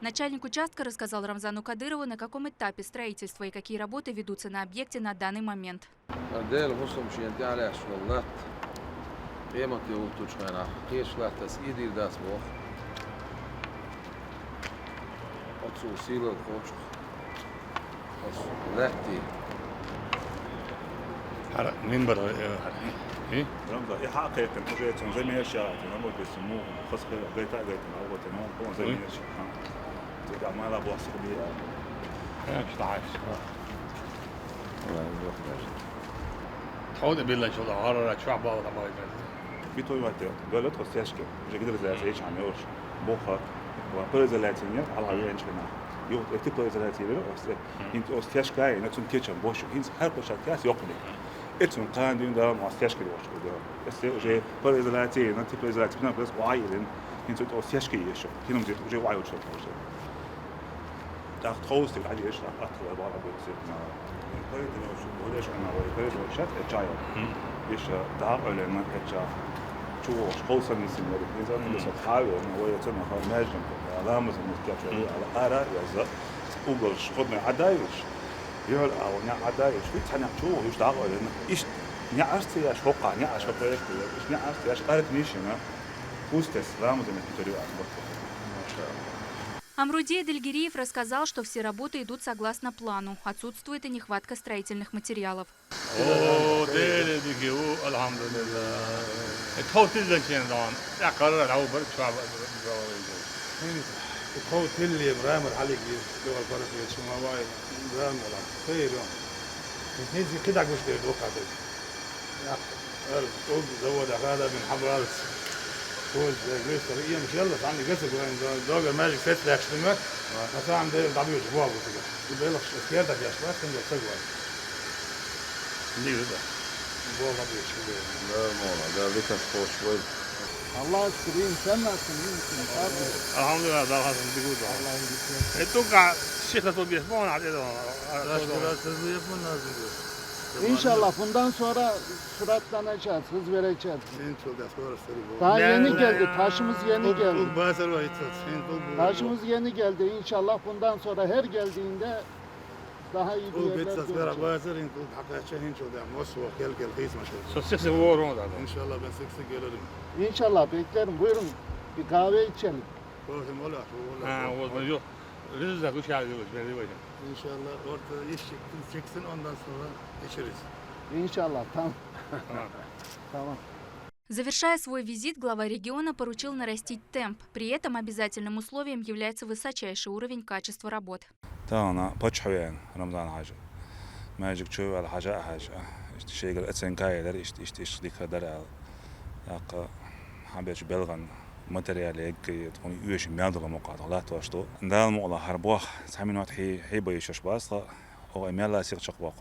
Начальник участка рассказал Рамзану Кадырову, на каком этапе строительства и какие работы ведутся на объекте на данный момент. منبر ايه رمضان ايه حقيقة جايتهم زي ما هي شاعت نمر بيسموه خاص جايتا اول تمام زي ما هي شاعت ترجع ما لا بوصف بيها مش عايش تحاول بالله شو العار شو عبارة عن بيتوي وقت قالت خصياشك مش قدر زي ايش عم يورش بوخر وبرزلاتينيا على عينش لنا يو تيبو برزلاتينيا انت اوستياشكا نتون كيتشن بوش انت هر بوش كاس يقني اتون قان دين دا اوستياشكا وش بس جي برزلاتينيا انت برزلاتينيا بس وايلن انت اوستياشكا يشو هنا مزيد جي وايل شو دا خوست على ايش اكثر بعض بيصير بريدنا شو ولاش انا بريدنا شات جايو ايش دا لما كتشا شو خوصا نسميه اذا كنت صحابي هو يتم ماجن علامة المستشفى على آراء يزا أوبر شخدنا عدايش يقول أو نع عدايش في تحنا شو يشتغل لنا إيش نعرفتي إيش وقع نعرف شو بروجكت إيش نعرفتي إيش قالت ميشنا فوستس رامز المستشفى ما شاء الله. Амруди Дильгириев рассказал, что все работы идут согласно плану. Отсутствует и нехватка строительных материалов. الخوت اللي برامر عليك دول فرنسا شو ما باي برامر خير يوم نيجي كده مش توقع ده يا طول زود هذا من حضارة طول جريس طريقية مش يلا عندي جسد وين دوجر ماجيك ست لاكش تمك مثلا عم ده ضبيط جواب وكده يبقى لك سكيرتك يا شباب تنزل تسوي دي ده Bola bir şey. Да, Викас Фошвой. Allah şükür, sen nasılsın? İyisin abi. Elhamdülillah, daha hazır bir gün daha. Etuka şehre to bir bana hadi de. Hızlı yapman lazım diyor. İnşallah bundan sonra süratlanacağız, hız vereceğiz. Sen çok Daha yeni geldi, taşımız yeni geldi. Bazı var Taşımız yeni geldi. İnşallah bundan sonra her geldiğinde daha iyi bir yerler göreceğiz. Bazı hakikaten çok da Moskva gel hizmet. Sosyeksi var orada. İnşallah ben sık gelirim. İnşallah beklerim. Buyurun bir kahve içelim. Bakın ola. Ha, o yok. Rızık hoş geldiniz. İnşallah orada iş çeksin ondan sonra içeriz. İnşallah, tamam. Tamam. Завершая свой визит, глава региона поручил нарастить темп. При этом обязательным условием является высочайший уровень качества работ. تانا بتشحوين رمضان حاجة ما يجيك شو على حاجة شيء قال أتسن كايدر إيش ديك هذا ياق حبيش بلغن ماتريال يك تكون يوش ميادو مقاطع لا توشتو دال مقلا هربوخ سامين وقت حي بيشش باصلا أو إميلا سير شقباق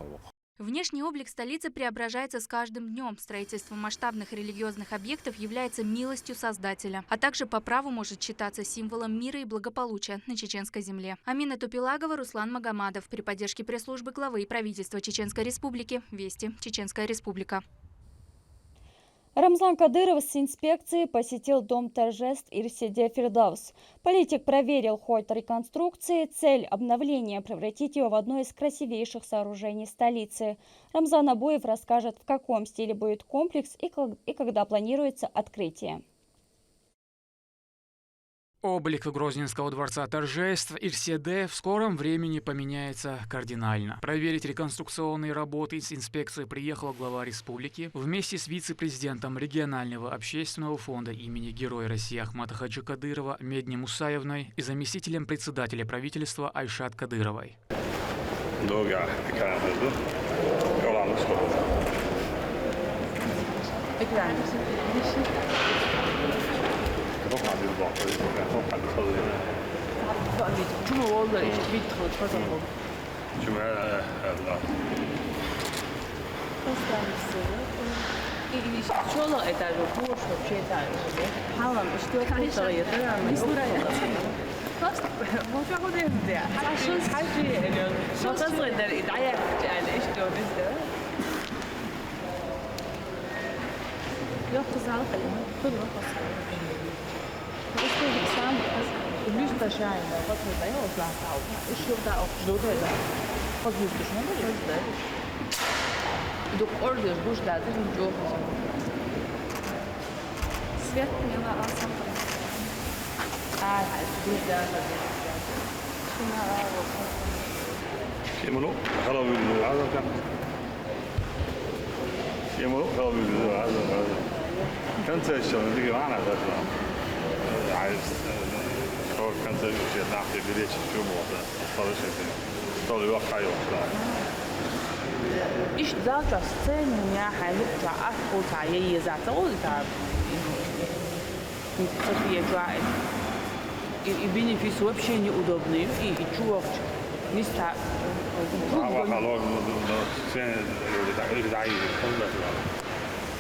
Внешний облик столицы преображается с каждым днем. Строительство масштабных религиозных объектов является милостью Создателя, а также по праву может считаться символом мира и благополучия на чеченской земле. Амина Тупилагова, Руслан Магомадов. При поддержке пресс-службы главы и правительства Чеченской Республики. Вести. Чеченская Республика. Рамзан Кадыров с инспекцией посетил дом торжеств Ирседе Фирдаус. Политик проверил ход реконструкции. Цель обновления – превратить его в одно из красивейших сооружений столицы. Рамзан Абуев расскажет, в каком стиле будет комплекс и когда планируется открытие. Облик Грозненского дворца торжеств Ирседе в скором времени поменяется кардинально. Проверить реконструкционные работы с инспекцией приехала глава республики вместе с вице-президентом регионального общественного фонда имени Героя России Ахмата Хаджи Кадырова Медни Мусаевной и заместителем председателя правительства Айшат Кадыровой. Свет поняла, а сам كانت الشغل اللي معنا ده عايز هو كانت الشيء نحكي بريش شو موضوع صارش طول الوقت يوقع إيش ذاك السن يا حلوك أفكو تعيي ذات أول تعب София Джуайт и бенефис вообще неудобный и чувак места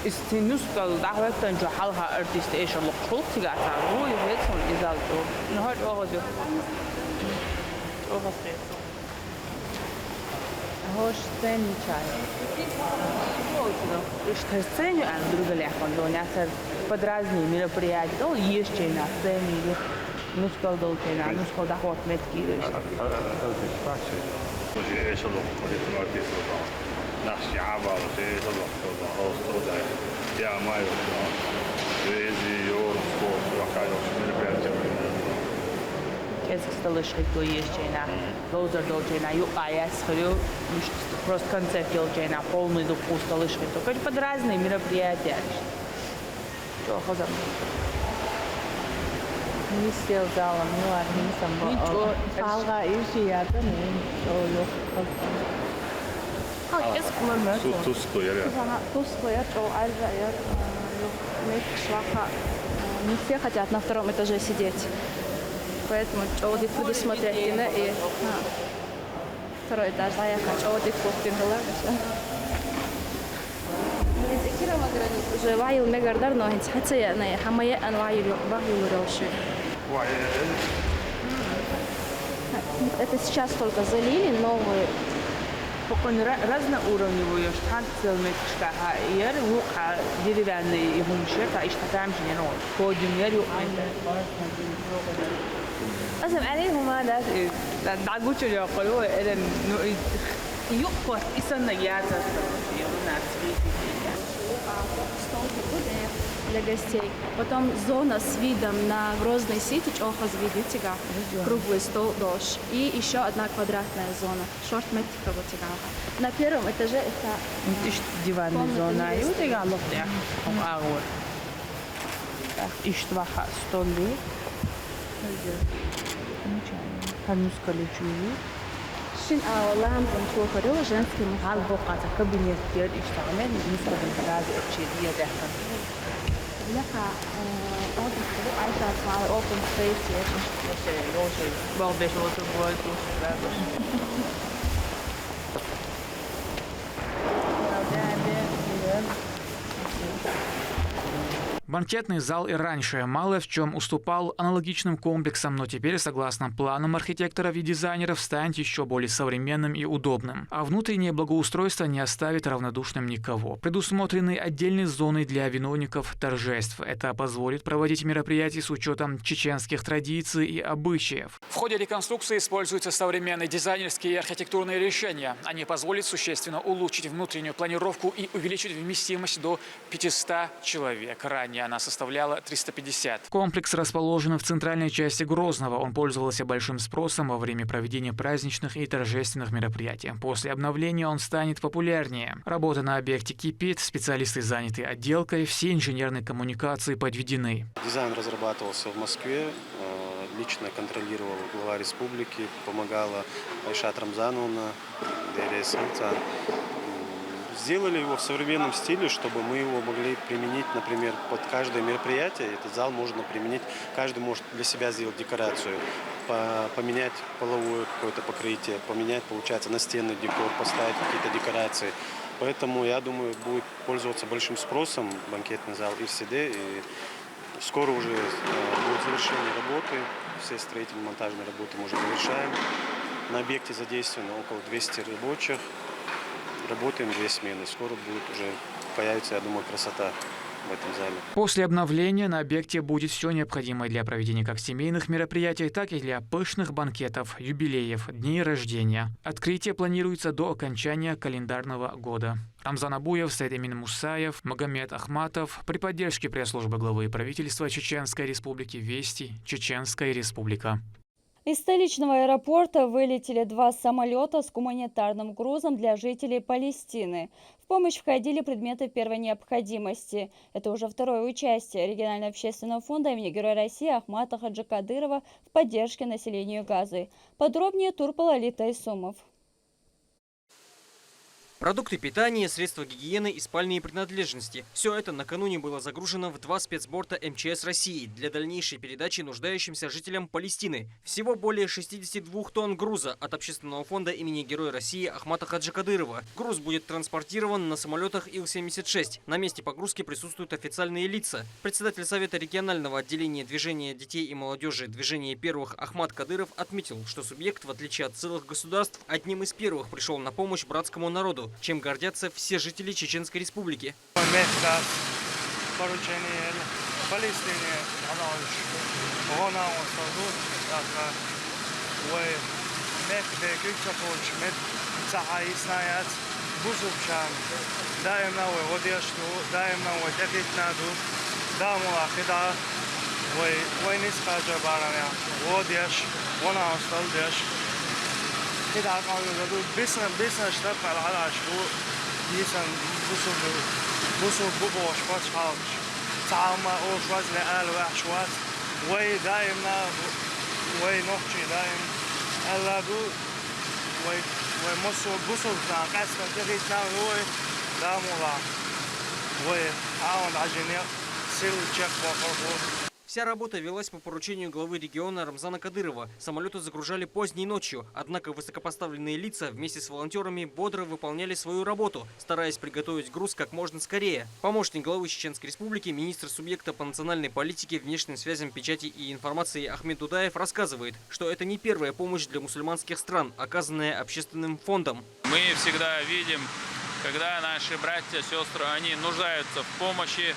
استنسقل دعوتن جو حلها ارتست ايش اللقطات تاعها هو يهتم ازالته نهار اوغدو هوش ثاني чай что сцене а друга ляхан до нясер под разные мероприятия то есть на сцене или ну сказал долчена ну сказал доход метки ايش اللقطات نحشي عبر شيء تضغط أوصل يا ما يوصل ويزي يورو سبورت وكايو من البرد كيسك столыш кто есть чайна лозер долчена ю аяс хрю просто концерт долчена полный до столыш то под разные мероприятия что хозам не сел залом ну ладно не сам ничего халга иши я то не yok Тускло я тускло я то альра я шлаха не все хотят на втором этаже сидеть, поэтому чёдик предусмотреть и второй этаж, а я хочу чёдик кухню Это сейчас только залили новые. Покон разноуровневую штанцелметшка хаир, вуха деревянный игумшек, а ишта там же не ноль. Подиум я أسمع عليهم هذا دعوت له يقولوا إذا يقف إسنا ياتس для гостей. Потом зона с видом на Грозный Ситич, Охоз видите, круглый стол дождь. И еще одна квадратная зона. Шорт-метр на первом этаже это диванная зона. И вот я лопню. Агор. Иштваха столы. شن والله هم بنشوفه женский هل بقعة كابينت ديال اشتغلنا بالنسبة للبلاد التشيدية داخل لها اوبن سبيس عايشة اسمها اوبن سبيس واضح Банкетный зал и раньше мало в чем уступал аналогичным комплексам, но теперь, согласно планам архитекторов и дизайнеров, станет еще более современным и удобным. А внутреннее благоустройство не оставит равнодушным никого. Предусмотрены отдельные зоны для виновников торжеств. Это позволит проводить мероприятия с учетом чеченских традиций и обычаев. В ходе реконструкции используются современные дизайнерские и архитектурные решения. Они позволят существенно улучшить внутреннюю планировку и увеличить вместимость до 500 человек. Ранее она составляла 350. Комплекс расположен в центральной части Грозного. Он пользовался большим спросом во время проведения праздничных и торжественных мероприятий. После обновления он станет популярнее. Работа на объекте кипит, специалисты заняты отделкой, все инженерные коммуникации подведены. Дизайн разрабатывался в Москве. Лично контролировал глава республики, помогала Айшат Рамзановна, Дерия Санца. Сделали его в современном стиле, чтобы мы его могли применить, например, под каждое мероприятие. Этот зал можно применить, каждый может для себя сделать декорацию, поменять половое какое-то покрытие, поменять, получается, настенный декор, поставить какие-то декорации. Поэтому, я думаю, будет пользоваться большим спросом банкетный зал ИРСД. И скоро уже будет завершение работы, все строительно-монтажные работы мы уже завершаем. На объекте задействовано около 200 рабочих. Работаем 2 смены. Скоро будет уже появится, я думаю, красота в этом зале. После обновления на объекте будет все необходимое для проведения как семейных мероприятий, так и для пышных банкетов, юбилеев, дней рождения. Открытие планируется до окончания календарного года. Рамзан Абуев, Саид Эмин Мусаев, Магомед Ахматов при поддержке пресс-службы главы правительства Чеченской Республики Вести, Чеченская Республика. Из столичного аэропорта вылетели 2 самолета с гуманитарным грузом для жителей Палестины. В помощь входили предметы первой необходимости. Это уже второе участие регионального общественного фонда имени Героя России Ахмата Хаджи Кадырова в поддержке населению Газы. Подробнее Турпал Алита Исумов. Продукты питания, средства гигиены и спальные принадлежности. Все это накануне было загружено в 2 спецборта МЧС России для дальнейшей передачи нуждающимся жителям Палестины. Всего более 62 тонн груза от общественного фонда имени Героя России Ахмата Хаджи Кадырова. Груз будет транспортирован на самолетах Ил-76. На месте погрузки присутствуют официальные лица. Председатель Совета регионального отделения движения детей и молодежи движения первых Ахмат Кадыров отметил, что субъект, в отличие от целых государств, одним из первых пришел на помощь братскому народу, чем гордятся все жители Чеченской Республики. كده عقلوا بيسنا اشترك على عشرو بيسن بوصل بوبو وشوات حاضر تعاما او شوات لقال وحشوات وي دايما وي نوحشي دايم هلا دو وي مصر بوصل بتاع قاسنا تغيث نعمل هو دامولا وي عاون عجنية سيل تشيك بوخربو Вся работа велась по поручению главы региона Рамзана Кадырова. Самолеты загружали поздней ночью, однако высокопоставленные лица вместе с волонтерами бодро выполняли свою работу, стараясь приготовить груз как можно скорее. Помощник главы Чеченской Республики, министр субъекта по национальной политике, внешним связям, печати и информации Ахмед Дудаев рассказывает, что это не первая помощь для мусульманских стран, оказанная общественным фондом. Мы всегда видим, когда наши братья, сестры, они нуждаются в помощи,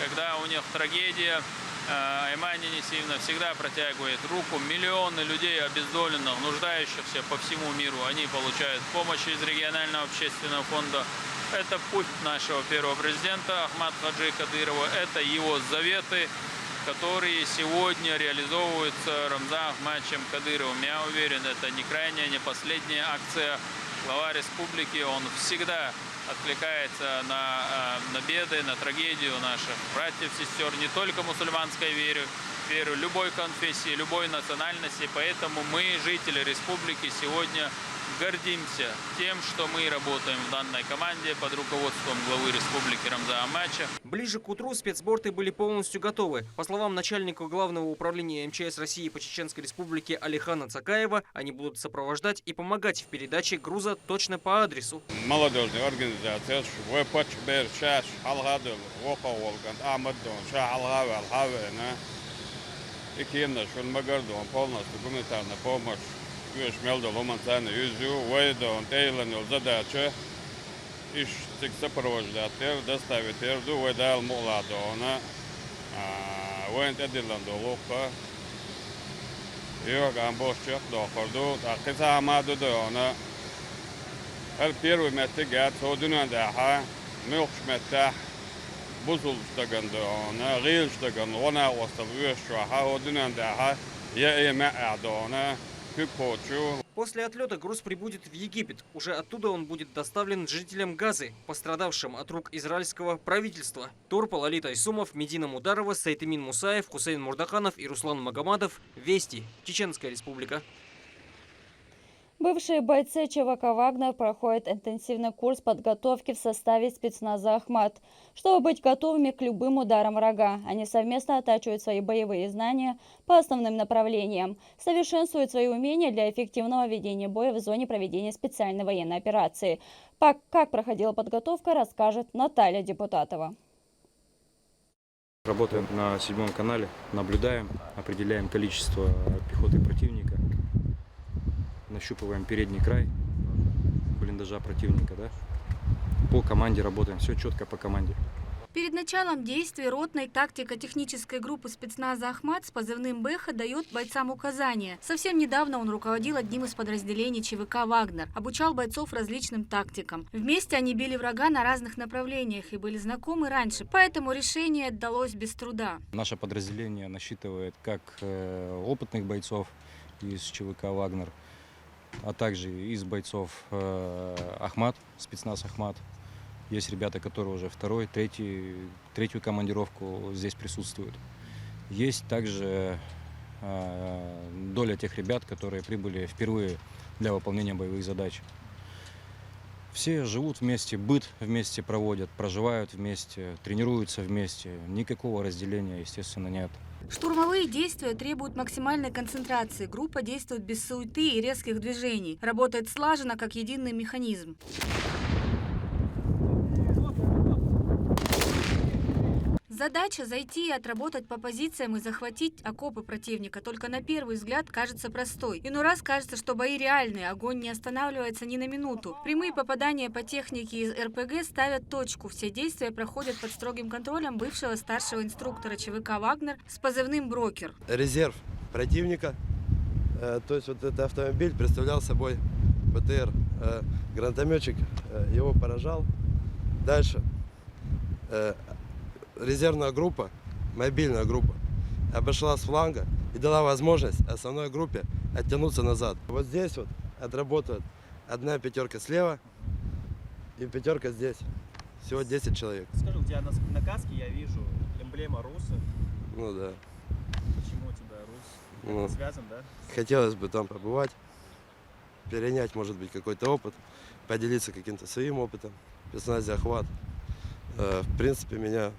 когда у них трагедия. Айман Енисеевна всегда протягивает руку. Миллионы людей обездоленных, нуждающихся по всему миру, они получают помощь из регионального общественного фонда. Это путь нашего первого президента Ахмада Хаджи Кадырова. Это его заветы, которые сегодня реализовываются Рамзаном Ахмадовичем Кадыровым. Я уверен, это не крайняя, не последняя акция. Глава республики, он всегда откликается на беды, на трагедию наших братьев, сестер, не только мусульманской веры, любой конфессии, любой национальности. Поэтому мы, жители республики, сегодня гордимся тем, что мы работаем в данной команде под руководством главы республики Рамзана Ахмадовича. Ближе к утру спецборты были полностью готовы. По словам начальника Главного управления МЧС России по Чеченской Республике Алихана Цакаева, они будут сопровождать и помогать в передаче груза точно по адресу. Молодежная организация полностью гуманитарная помощь. Между Ломонтаном и Юзю, Вайдон, Тейлон, задача сопровождать, доставить до Вайдал Муладона, Вайд Эдиланду Лука, Йоган Бошчак, Доходу, Акита Амаду Дона, первый метигат, Одунадаха, Милкшмета, Бузул Стагандона, Рил Стагандона, Остав Вешуаха, Одунадаха, Я имя Адона. После отлета груз прибудет в Египет. Уже оттуда он будет доставлен жителям Газы, пострадавшим от рук израильского правительства. Турпал, Алит Айсумов, Медина Мударова, Сайтымин Мусаев, Хусейн Мурдаханов и Руслан Магомадов. Вести. Чеченская Республика. Бывшие бойцы ЧВК «Вагнер» проходят интенсивный курс подготовки в составе спецназа «Ахмат», чтобы быть готовыми к любым ударам врага. Они совместно оттачивают свои боевые знания по основным направлениям, совершенствуют свои умения для эффективного ведения боя в зоне проведения специальной военной операции. Как проходила подготовка, расскажет Наталья Депутатова. Работаем на 7 канале, наблюдаем, определяем количество пехоты противника. Нащупываем передний край блиндажа противника, да? По команде работаем, все четко по команде. Перед началом действий ротной тактико-технической группы спецназа «Ахмат» с позывным «Бэха» дает бойцам указания. Совсем недавно он руководил одним из подразделений ЧВК «Вагнер», обучал бойцов различным тактикам. Вместе они били врага на разных направлениях и были знакомы раньше, поэтому решение далось без труда. Наше подразделение насчитывает как опытных бойцов из ЧВК «Вагнер», а также из бойцов «Ахмат», спецназ «Ахмат». Есть ребята, которые уже третью командировку здесь присутствуют. Есть также доля тех ребят, которые прибыли впервые для выполнения боевых задач. Все живут вместе, быт вместе проводят, проживают вместе, тренируются вместе. Никакого разделения, естественно, нет. Штурмовые действия требуют максимальной концентрации. Группа действует без суеты и резких движений. Работает слаженно, как единый механизм. Задача – зайти и отработать по позициям и захватить окопы противника. Только на первый взгляд кажется простой. Иной раз кажется, что бои реальные, огонь не останавливается ни на минуту. Прямые попадания по технике из РПГ ставят точку. Все действия проходят под строгим контролем бывшего старшего инструктора ЧВК «Вагнер» с позывным «Брокер». Резерв противника, то есть вот этот автомобиль представлял собой БТР. Гранатометчик его поражал. Дальше. Резервная группа, мобильная группа, обошла с фланга и дала возможность основной группе оттянуться назад. Вот здесь вот отработают одна пятерка слева и пятерка здесь. Всего 10 человек. Скажи, у тебя на каске я вижу эмблема РУСа. Ну да. Почему у тебя РУС? Это связан, да? Хотелось бы там побывать, перенять, может быть, какой-то опыт, поделиться каким-то своим опытом. В спецназе «Ахмат». В принципе, меня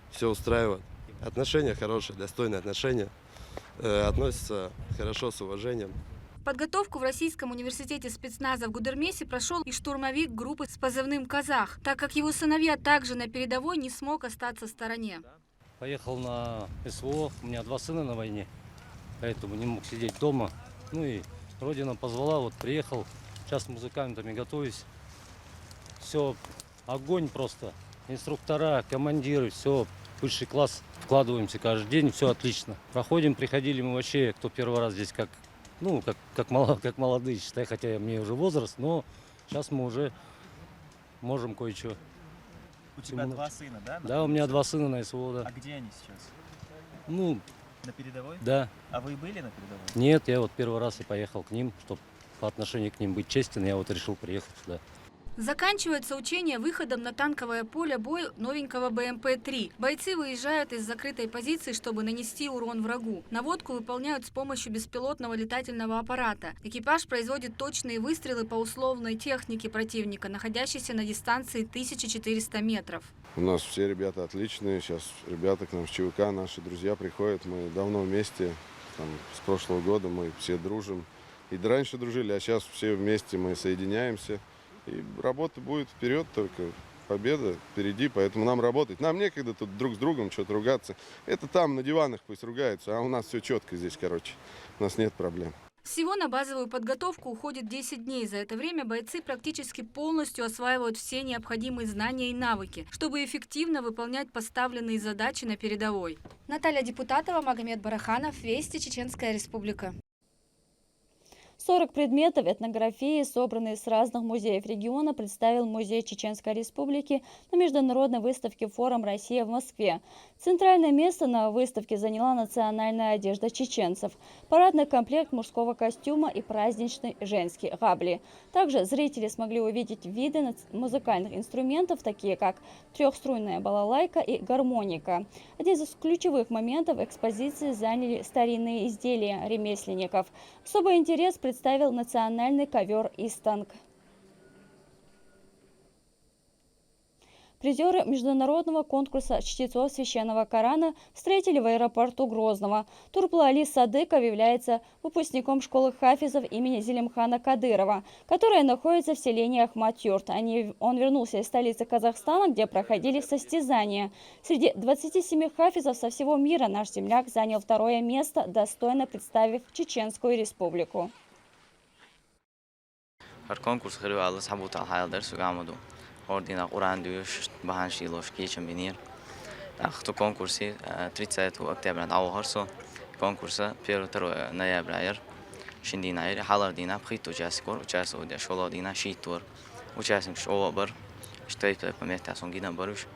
все устраивает. Отношения хорошие, достойные отношения. Относятся хорошо, с уважением. Подготовку в Российском университете спецназа в Гудермесе прошел и штурмовик группы с позывным «Казах», так как его сыновья также на передовой не смог остаться в стороне. Поехал на СВО, у меня 2 сына на войне, поэтому не мог сидеть дома. Ну и родина позвала, вот приехал, сейчас с музыкантами готовюсь. Все, огонь просто, инструктора, командиры, все, высший класс, вкладываемся каждый день, все отлично. Проходим, приходили мы вообще, кто первый раз здесь как молодые, считай, хотя мне уже возраст, но сейчас мы уже можем кое-что. У тебя 2 сына, да? Да, у меня 2 сына на СВО, да. А где они сейчас? Ну, на передовой? Да. А вы были на передовой? Нет, я вот первый раз и поехал к ним, чтобы по отношению к ним быть честен, я вот решил приехать сюда. Заканчивается учение выходом на танковое поле боя новенького БМП-3. Бойцы выезжают из закрытой позиции, чтобы нанести урон врагу. Наводку выполняют с помощью беспилотного летательного аппарата. Экипаж производит точные выстрелы по условной технике противника, находящейся на дистанции 1400 метров. У нас все ребята отличные. Сейчас ребята к нам с ЧВК, наши друзья приходят. Мы давно вместе, с прошлого года мы все дружим. И раньше дружили, а сейчас все вместе мы соединяемся. И работа будет вперед, только победа впереди, поэтому нам работать. Нам некогда тут друг с другом что-то ругаться. Это там на диванах пусть ругаются, а у нас все четко здесь, У нас нет проблем. Всего на базовую подготовку уходит 10 дней. За это время бойцы практически полностью осваивают все необходимые знания и навыки, чтобы эффективно выполнять поставленные задачи на передовой. Наталья Депутатова, Магомед Бараханов, Вести, Чеченская Республика. 40 предметов этнографии, собранные с разных музеев региона, представил Музей Чеченской Республики на международной выставке «Форум Россия» в Москве. Центральное место на выставке заняла национальная одежда чеченцев, парадный комплект мужского костюма и праздничный женский габли. Также зрители смогли увидеть виды музыкальных инструментов, такие как трехструйная балалайка и гармоника. Один из ключевых моментов экспозиции заняли старинные изделия ремесленников. Особый интерес представил национальный ковер «Истанг». Призеры международного конкурса чтецов священного Корана встретили в аэропорту Грозного. Турплали Садыков является выпускником школы хафизов имени Зелимхана Кадырова, которая находится в селении Ахмат-Юрт. Он вернулся из столицы Казахстана, где проходили состязания. Среди 27 хафизов со всего мира наш земляк занял 2-е место, достойно представив Чеченскую Республику. Конкурс Ордена Уран Дюш, Баханшилош, Кичамбинир. Ахту конкурсе 30 октября на Аухарсо, конкурса 1-2 ноября. Шиндинайр, Халардина, Прит участников, участвуют Шолодина, Шитур, участник Шолобар, Штейпер, Пометя, Сонгина Баруш,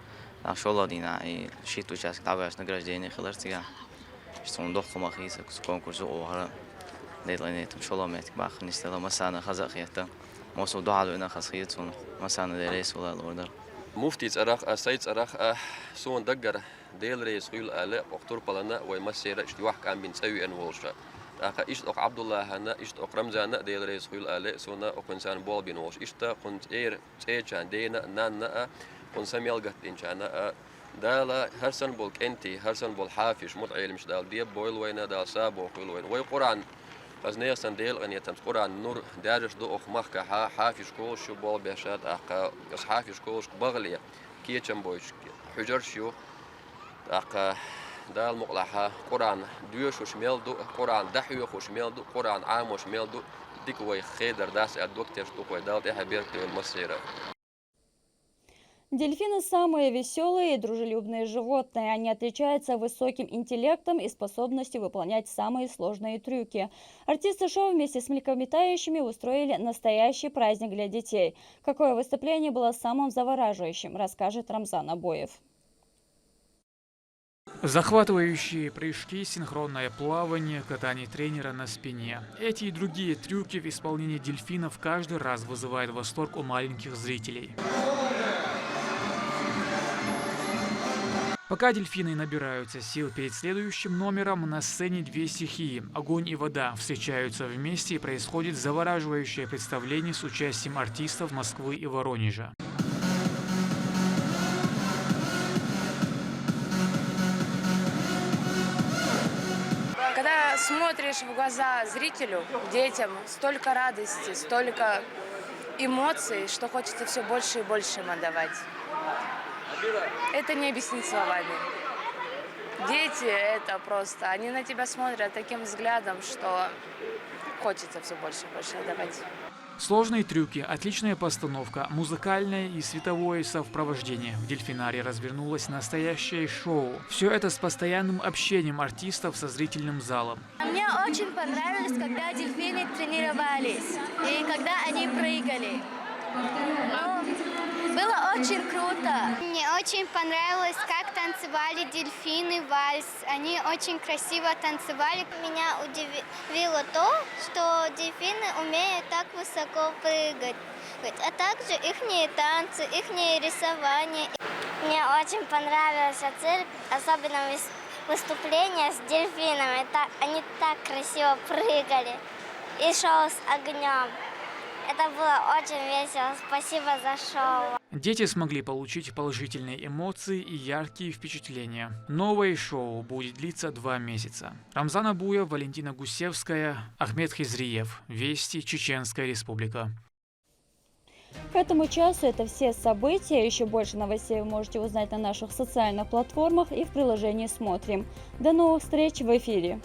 Шолодина и Шит участник Таваш награждения Хиларцига. Что дохмахис конкурсу Оухара, Дедлайнет, Шоломет, Бах, Нистела Масана, Хазахиета. Мосу дадуна хасхиетун масана делес вала лордер. مفتي صراخ أسيد صراخ سون دقر ديل رئيس خيل آلاء وقتور بلنا ويمسير اشتي واحد كان بنسوي أنوالشة. أخا إيش أق عبد الله هنا إيش أق رمزان ديل رئيس خيل آلاء سونا أقنسان بول بينوش إيش تا كنت سيجان دينا نانا كن سميل قت إنشانا دالا هرسن بول كنتي هرسن بول حافش متعيل مش دال ديب بويل وينا دال سابو خيل وين ويقران از نیستن دیل غنی تام قرآن نور درج دو أخ که حافظ کول شو بال بهشت أخ از حافظ کولش بغلیه کیچم بویش حجر شو أخ دال مقلها قرآن دوش وشمال دو قرآن دحيو وشمال دو قرآن عام وشمال دو ديك وي خيدر داس الدكتور شو كوي دال تها بيرك المسيرة. Дельфины самые веселые и дружелюбные животные. Они отличаются высоким интеллектом и способностью выполнять самые сложные трюки. Артисты шоу вместе с млекопитающими устроили настоящий праздник для детей. Какое выступление было самым завораживающим, расскажет Рамзан Абоев. Захватывающие прыжки, синхронное плавание, катание тренера на спине. Эти и другие трюки в исполнении дельфинов каждый раз вызывают восторг у маленьких зрителей. Пока дельфины набираются сил перед следующим номером, на сцене две стихии – огонь и вода – встречаются вместе и происходит завораживающее представление с участием артистов Москвы и Воронежа. смотришь в глаза зрителю, детям, столько радости, столько эмоций, что хочется все больше и больше им отдавать. Это не объяснить словами. Дети, это просто, они на тебя смотрят таким взглядом, что хочется все больше и больше отдавать. Сложные трюки, отличная постановка, музыкальное и световое совпровождение. В дельфинарии развернулось настоящее шоу. Все это с постоянным общением артистов со зрительным залом. Мне очень понравилось, когда дельфины тренировались и когда они прыгали. Было очень круто. Мне очень понравилось, как танцевали дельфины вальс. Они очень красиво танцевали. Меня удивило то, что дельфины умеют так высоко прыгать. А также их танцы, их рисование. Мне очень понравился цирк, особенно выступление с дельфинами. Они так красиво прыгали. И шоу с огнем. Это было очень весело. Спасибо за шоу. Дети смогли получить положительные эмоции и яркие впечатления. Новое шоу будет длиться 2 месяца. Рамзан Абуев, Валентина Гусевская, Ахмед Хизриев. Вести, Чеченская Республика. К этому часу это все события. Еще больше новостей вы можете узнать на наших социальных платформах и в приложении «Смотрим». До новых встреч в эфире!